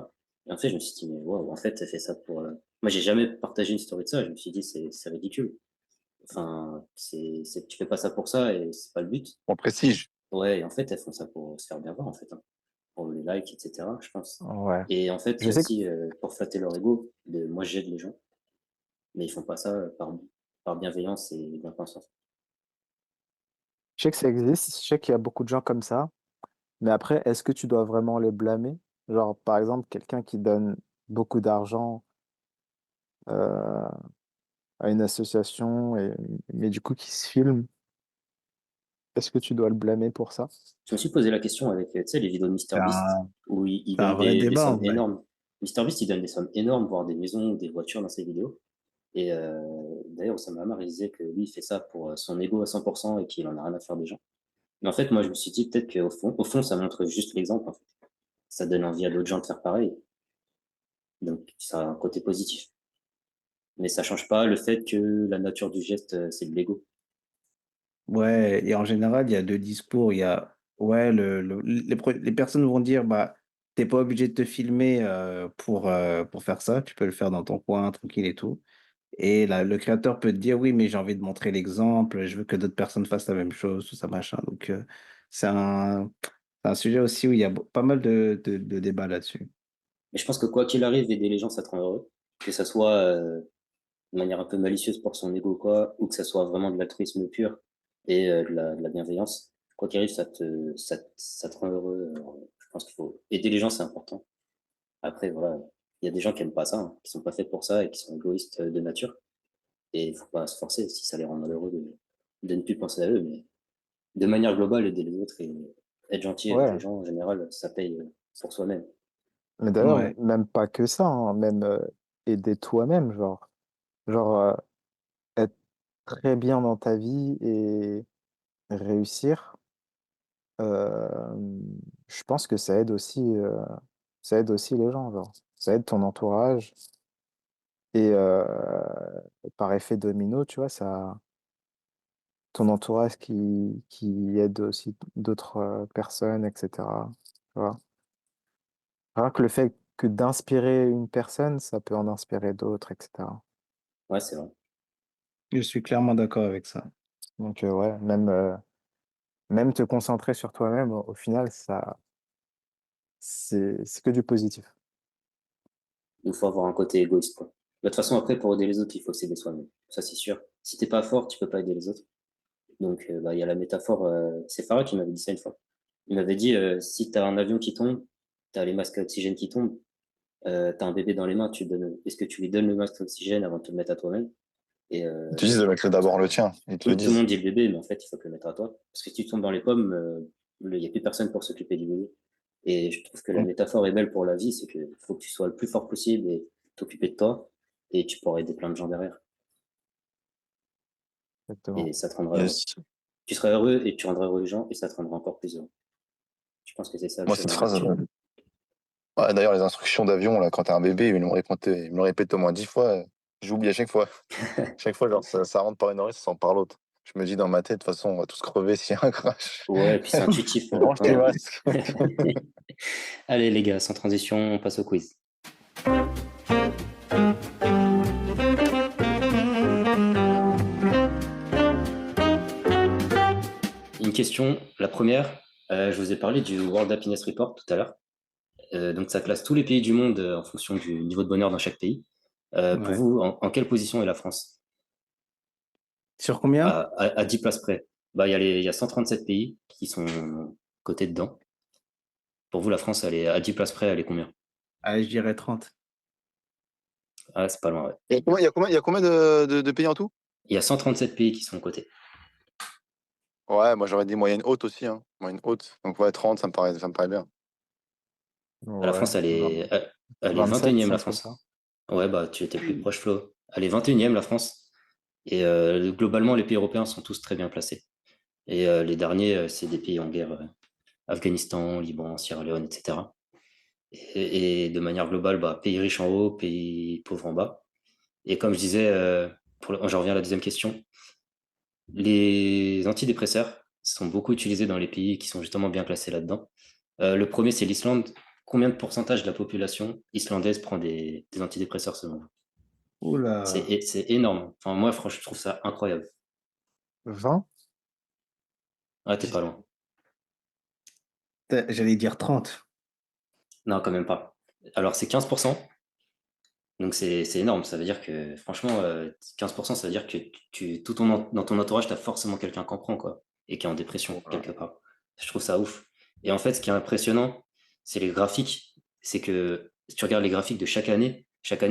Et en fait, je me suis dit, mais waouh, en fait, elle fait ça pour. Moi, j'ai jamais partagé une story de ça. Je me suis dit, c'est ridicule. Enfin, tu fais pas ça pour ça et c'est pas le but. Pour le prestige. Ouais, et en fait, elles font ça pour se faire bien voir, en fait, hein, pour les likes, etc., je pense. Ouais. Et en fait, il Je y a sais que, aussi, pour flatter leur ego, moi, j'aide les gens, mais ils font pas ça par bienveillance et bienpensance. je sais que ça existe, je sais qu'il y a beaucoup de gens comme ça, mais après, est-ce que tu dois vraiment les blâmer? Genre, par exemple, quelqu'un qui donne beaucoup d'argent euh, à une association, mais du coup qui se filme, est-ce que tu dois le blâmer pour ça? Je me suis posé la question avec, tu sais, les vidéos de C'est MrBeast, un, où il c'est un donne vrai des débat, en sommes vrai. énormes. MrBeast, il donne des sommes énormes, voire des maisons ou des voitures dans ses vidéos. Et d'ailleurs, Oussama Hamar, il disait que lui, il fait ça pour son ego à 100% et qu'il en a rien à faire des gens. Mais en fait, moi, je me suis dit peut-être qu'au fond, ça montre juste l'exemple, en fait. Ça donne envie à d'autres gens de faire pareil. Donc, ça a un côté positif. Mais ça change pas le fait que la nature du geste, c'est de l'ego. Ouais, et en général, il y a deux discours. Il y a, ouais, les personnes vont dire, bah, t'es pas obligé de te filmer pour faire ça, tu peux le faire dans ton coin, tranquille et tout. Et là, le créateur peut te dire, oui, mais j'ai envie de montrer l'exemple, je veux que d'autres personnes fassent la même chose, tout ça, machin. Donc, c'est un, c'est un sujet aussi où il y a pas mal de débats là-dessus. Mais je pense que quoi qu'il arrive, aider les gens, ça te rend heureux. Que ça soit de manière un peu malicieuse pour son ego, quoi, ou que ça soit vraiment de l'altruisme pur et de la bienveillance. Quoi qu'il arrive, ça te rend heureux. Je pense qu'il faut aider les gens, c'est important. Après, voilà, il y a des gens qui aiment pas ça, hein, qui sont pas faits pour ça et qui sont égoïstes de nature. Et il faut pas se forcer si ça les rend malheureux de ne plus penser à eux. Mais de manière globale, aider les autres et être gentil avec les Ouais, gens, en général, ça paye pour soi-même. mais d'ailleurs, Ouais. même pas que ça, hein, même aider toi-même, genre être très bien dans ta vie et réussir, euh, je pense que ça aide aussi les gens, genre. Ça aide ton entourage et par effet domino, tu vois, ça, ton entourage qui aide aussi d'autres personnes, etc. Tu vois. Rien que le fait que d'inspirer une personne, ça peut en inspirer d'autres, etc. Ouais, c'est vrai. Je suis clairement d'accord avec ça. Donc, ouais, même te concentrer sur toi-même, au final, c'est que du positif. Il faut avoir un côté égoïste, quoi. De toute façon, après, pour aider les autres, il faut s'aider soi-même. Ça, c'est sûr. Si t'es pas fort, tu peux pas aider les autres. Donc, bah, il y a la métaphore, c'est Farah qui m'avait dit ça une fois. Il m'avait dit, si tu as un avion qui tombe, tu as les masques à oxygène qui tombent, tu as un bébé dans les mains, est-ce que tu lui donnes le masque à oxygène avant de te le mettre à toi-même? Et Ils te disent de mettre d'abord le tien. Ils te le tout le disent. monde dit le bébé, mais en fait, il faut te le mettre à toi. Parce que si tu tombes dans les pommes, il n'y a plus personne pour s'occuper du bébé. Et je trouve que la Mm. métaphore est belle pour la vie, c'est qu'il faut que tu sois le plus fort possible et t'occuper de toi, et tu pourras aider plein de gens derrière. Exactement. Et ça te rendra heureux. Yes. Tu seras heureux et tu rendras heureux les gens, et ça te rendra encore plus heureux. Je pense que c'est ça le Moi, cette chemin phrase. vertueux. Ouais, d'ailleurs, les instructions d'avion, là, quand t'es un bébé, ils me le répètent au moins 10 fois. J'oublie à chaque fois. Chaque fois, genre, ça rentre par une oreille, ça sort par l'autre. Je me dis dans ma tête, de toute façon, on va tous crever s'il y a un crash. Ouais, et puis c'est intuitif pour le Range coup, tes hein. masques. Allez les gars, sans transition, on passe au quiz. Une question, la première, je vous ai parlé du World Happiness Report tout à l'heure. Donc ça classe tous les pays du monde en fonction du niveau de bonheur dans chaque pays. Pour Ouais. vous, en quelle position est la France? Sur combien? À 10 places près. Bah, il y a 137 pays qui sont cotés dedans. Pour vous, la France, elle est à 10 places près, elle est combien? Ah, je dirais 30. Ah, c'est pas loin, ouais. Il y a combien de pays en tout? Il y a 137 pays qui sont cotés. Ouais, moi j'aurais dit moyenne haute aussi, hein. Moyenne haute. Donc ouais, 30, ça me paraît bien. La Ouais, France, elle est 27, 21e, la 5 comme ça. France. Ouais, bah, tu étais plus proche, Flo. Elle est 21e, la France. Et globalement, les pays européens sont tous très bien placés. Et les derniers, c'est des pays en guerre. Afghanistan, Liban, Sierra Leone, etc. Et de manière globale, bah, pays riches en haut, pays pauvres en bas. Et comme je disais, j'en reviens à la deuxième question, les antidépresseurs, sont beaucoup utilisés dans les pays qui sont justement bien classés là-dedans. Le premier, c'est l'Islande. Combien de pourcentage de la population islandaise prend des antidépresseurs selon vous? Oula, C'est énorme. Enfin, moi, franchement, je trouve ça incroyable. 20? Ouais, t'es pas loin. j'allais dire 30. Non, quand même pas. Alors, c'est 15%. Donc, c'est énorme. Ça veut dire que, franchement, 15%, ça veut dire que dans ton entourage, tu as forcément quelqu'un qui en prend, quoi, et qui est en dépression, quelque part. Je trouve ça ouf. Et en fait, ce qui est impressionnant, c'est les graphiques. C'est que si tu regardes les graphiques de chaque année,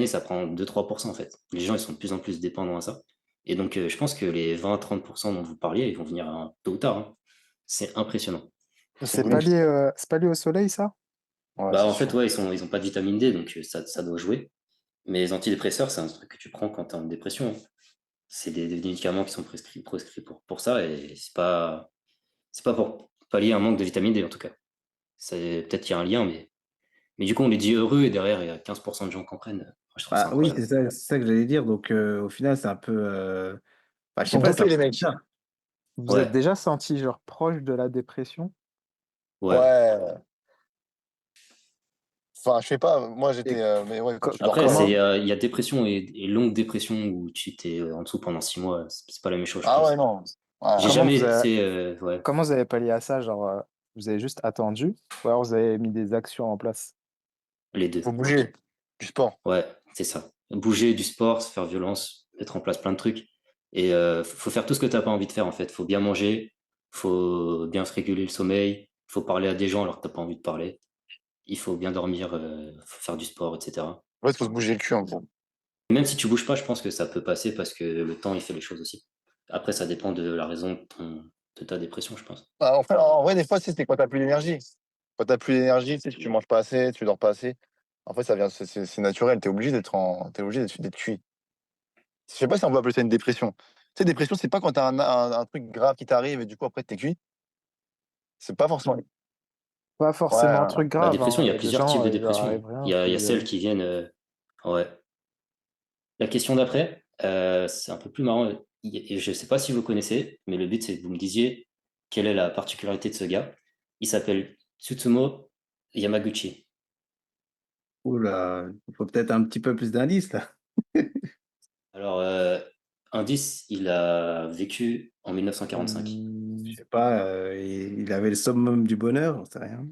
ça prend 2-3%, en fait. Les gens, ils sont de plus en plus dépendants à ça. Et donc, je pense que les 20-30% dont vous parliez, ils vont venir tôt ou tard, hein. C'est impressionnant. C'est Oui. pas lié au soleil, ça? Ouais, Bah, c'est en fait, sûr. ouais, ils ont pas de vitamine D, donc ça doit jouer. Mais les antidépresseurs, c'est un truc que tu prends quand tu es en dépression, hein. C'est des médicaments qui sont prescrits pour ça, et c'est pas pour pallier un manque de vitamine D, en tout cas. Peut-être qu'il y a un lien, mais du coup, on les dit heureux, et derrière, il y a 15% de gens qui en prennent. Moi, je trouve ça Ah oui, incroyable. c'est ça que j'allais dire. Donc, au final, c'est un peu. Enfin, Ils je sais sont pas, c'est un dopés, les peu mecs. bizarre. Vous êtes Ouais, déjà senti genre proche de la dépression? ouais. Ouais. Enfin, je sais pas. Moi, Et j'étais. Mais ouais, quand co- tu dors Après, pas. comment? il y a dépression et longue dépression où tu t'es en dessous pendant 6 mois. C'est pas la même chose, je Ah ouais, pense. non. Ouais. J'ai Comment vous jamais, avez, c'est, ouais, comment vous avez pallié à ça? Genre, vous avez juste attendu ou alors vous avez mis des actions en place? les Faut deux. bouger. Du sport. Ouais, c'est ça. Bouger, du sport, se faire violence, mettre en place plein de trucs. Et faut faire tout ce que t'as pas envie de faire, en fait. Faut bien manger, faut bien se réguler le sommeil, faut parler à des gens alors que t'as pas envie de parler. Il faut bien dormir, faut faire du sport, etc. En fait, faut se bouger le cul, en gros. Même si tu bouges pas, je pense que ça peut passer parce que le temps, il fait les choses aussi. Après, ça dépend de la raison de ta dépression, je pense. Ah, en vrai, des fois, c'est quand t'as plus d'énergie. Quand t'as plus d'énergie, tu sais, tu manges pas assez, tu dors pas assez. En fait, ça vient, c'est naturel. T'es obligé d'être cuit. Je sais pas si on peut appeler ça une dépression. Tu sais, dépression, c'est pas quand t'as un truc grave qui t'arrive et du coup, après, t'es cuit. C'est pas forcément. Pas Ouais, forcément un truc La grave, dépression, hein. il Il y y a a des plusieurs types gens, de il leur dépression. arrive rien, Il y puis a celles qui viennent. Ouais. La question d'après, c'est un peu plus marrant. Et je ne sais pas si vous connaissez, mais le but, c'est que vous me disiez quelle est la particularité de ce gars. Il s'appelle Tsutomu Yamaguchi. Oula, il faut peut-être un petit peu plus d'indices là. Alors, indice, il a vécu en 1945. Je Hmm, sais pas, il avait le summum du bonheur, j'en sais rien.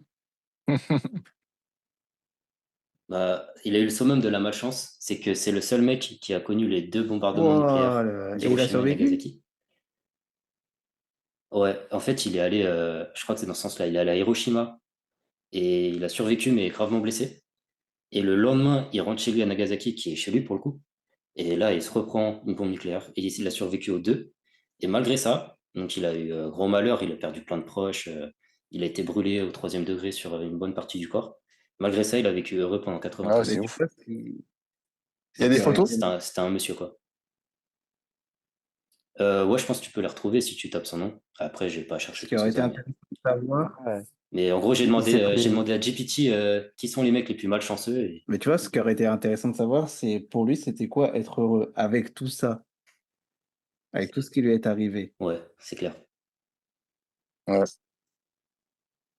Bah, il a eu le summum de la malchance, c'est que c'est le seul mec qui a connu les deux bombardements nucléaires Voilà. Et il a d'Hiroshima et survécu? Nagasaki. Ouais, en fait, il est allé, je crois que c'est dans ce sens-là, il est allé à Hiroshima et il a survécu mais gravement blessé. Et le lendemain, il rentre chez lui à Nagasaki, qui est chez lui pour le coup. Et là, il se reprend une bombe nucléaire. Et il a survécu aux deux. Et malgré ça, donc il a eu gros malheur, il a perdu plein de proches, il a été brûlé au 3e degré sur une bonne partie du corps. Malgré ça, il a vécu heureux pendant Ouais, 93 Mais c'est ans. tu ouf. vois, Il y a ce des qui aurait Ouais, été. photos? c'était un monsieur, quoi. Ouais, je pense que tu peux les retrouver si tu tapes son nom. Après, j'ai pas Ce cherché qui plus aurait que été ça, mais. intéressant de savoir, ouais. Mais en gros, Il s'est pris j'ai une... demandé à GPT qui sont les mecs les plus malchanceux. Et mais tu vois, ce qui aurait été intéressant de savoir, c'est pour lui, c'était quoi être heureux avec tout ça, avec tout ce qui lui est arrivé. ouais, c'est clair. Ouais.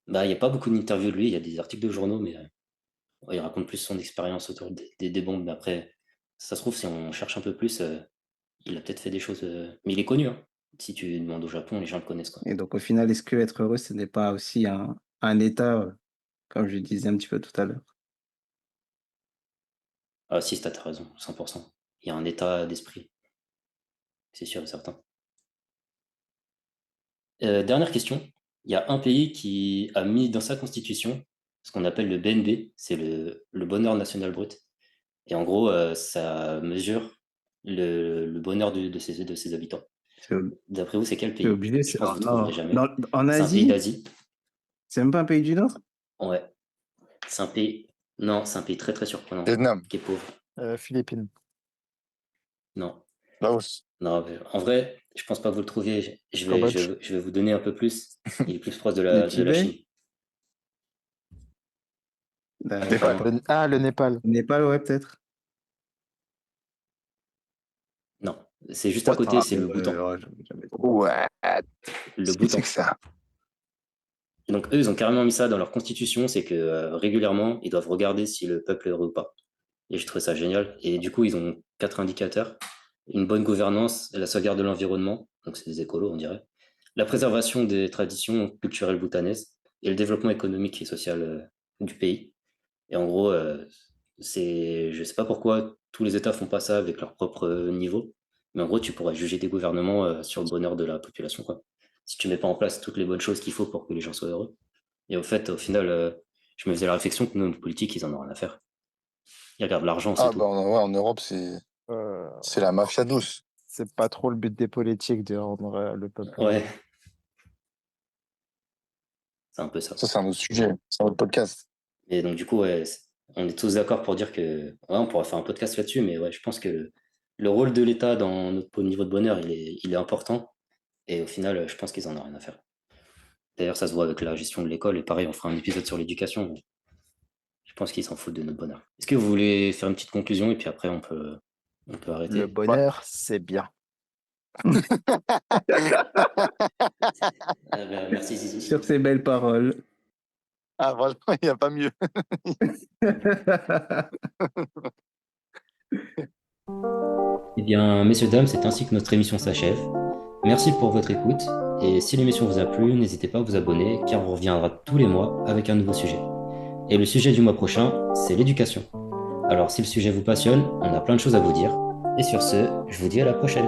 Bah, il n'y a pas beaucoup d'interviews de lui, il y a des articles de journaux, mais ouais, il raconte plus son expérience autour des bombes. Mais après, ça se trouve, si on cherche un peu plus, il a peut-être fait des choses. Mais il est connu, hein. Si tu demandes au Japon, les gens le connaissent, quoi. Et donc, au final, est-ce que être heureux, ce n'est pas aussi un état, comme je le disais un petit peu tout à l'heure? Ah, si, t'as raison, 100%. Il y a un état d'esprit, c'est sûr et certain. Dernière question. Il y a un pays qui a mis dans sa constitution ce qu'on appelle le BNB, c'est le bonheur national brut. Et en gros, ça mesure le bonheur de ses habitants. C'est D'après vous, c'est quel c'est pays? obligé. Je pense que vous ne trouverez Non, jamais. en C'est un pays Asie, d'Asie. c'est même pas un pays du Nord? Ouais. C'est un pays. Non, c'est un pays très très surprenant, Vietnam, qui est pauvre. Philippines. Non. Laos. Non, en vrai, je pense pas que vous le trouviez. Cambodge. Je vais vous donner un peu plus. Il est plus proche Le de la Tibet? Chine. Pas D'accord. Népal. loin. Le Népal. Népal, ouais, peut-être. Non. C'est juste à What? côté, Ah, c'est le Bhoutan. ouais, jamais. Ouais. le C'est bout que ça. Et donc, eux, ils ont carrément mis ça dans leur constitution, c'est que régulièrement, ils doivent regarder si le peuple est heureux ou pas. Et je trouve ça génial. Et du coup, ils ont 4 indicateurs. Une bonne gouvernance, la sauvegarde de l'environnement, donc c'est des écolos, on dirait. La préservation des traditions culturelles bhoutanaises et le développement économique et social du pays. Et en gros, je sais pas pourquoi tous les États font pas ça avec leur propre niveau, mais en gros, tu pourrais juger des gouvernements sur le bonheur de la population, quoi. Si tu mets pas en place toutes les bonnes choses qu'il faut pour que les gens soient heureux. Et au fait, au final, je me faisais la réflexion que nos politiques, ils en ont rien à faire. Ils regardent l'argent, c'est Ah, tout. bah, ouais, en Europe, Euh, c'est la mafia douce. c'est pas trop le but des politiques de rendre le peuple Ouais, heureux. c'est un peu ça. Ça, c'est un autre sujet. C'est un autre podcast. Et donc, du coup, ouais, on est tous d'accord pour dire que, ouais, on pourrait faire un podcast là-dessus, mais ouais, je pense que le rôle de l'État dans notre niveau de bonheur, il est important. Et au final, je pense qu'ils en ont rien à faire. D'ailleurs, ça se voit avec la gestion de l'école. Et pareil, on fera un épisode sur l'éducation. Je pense qu'ils s'en foutent de notre bonheur. Est-ce que vous voulez faire une petite conclusion et puis après, on peut Le arrêter? bonheur, c'est bien. Ah ben, merci, Zizi. Sur ces belles paroles. Ah, franchement, il n'y a pas mieux. Eh bien, messieurs, dames, c'est ainsi que notre émission s'achève. Merci pour votre écoute. Et si l'émission vous a plu, n'hésitez pas à vous abonner car on reviendra tous les mois avec un nouveau sujet. Et le sujet du mois prochain, c'est l'éducation. Alors si le sujet vous passionne, on a plein de choses à vous dire. Et sur ce, je vous dis à la prochaine.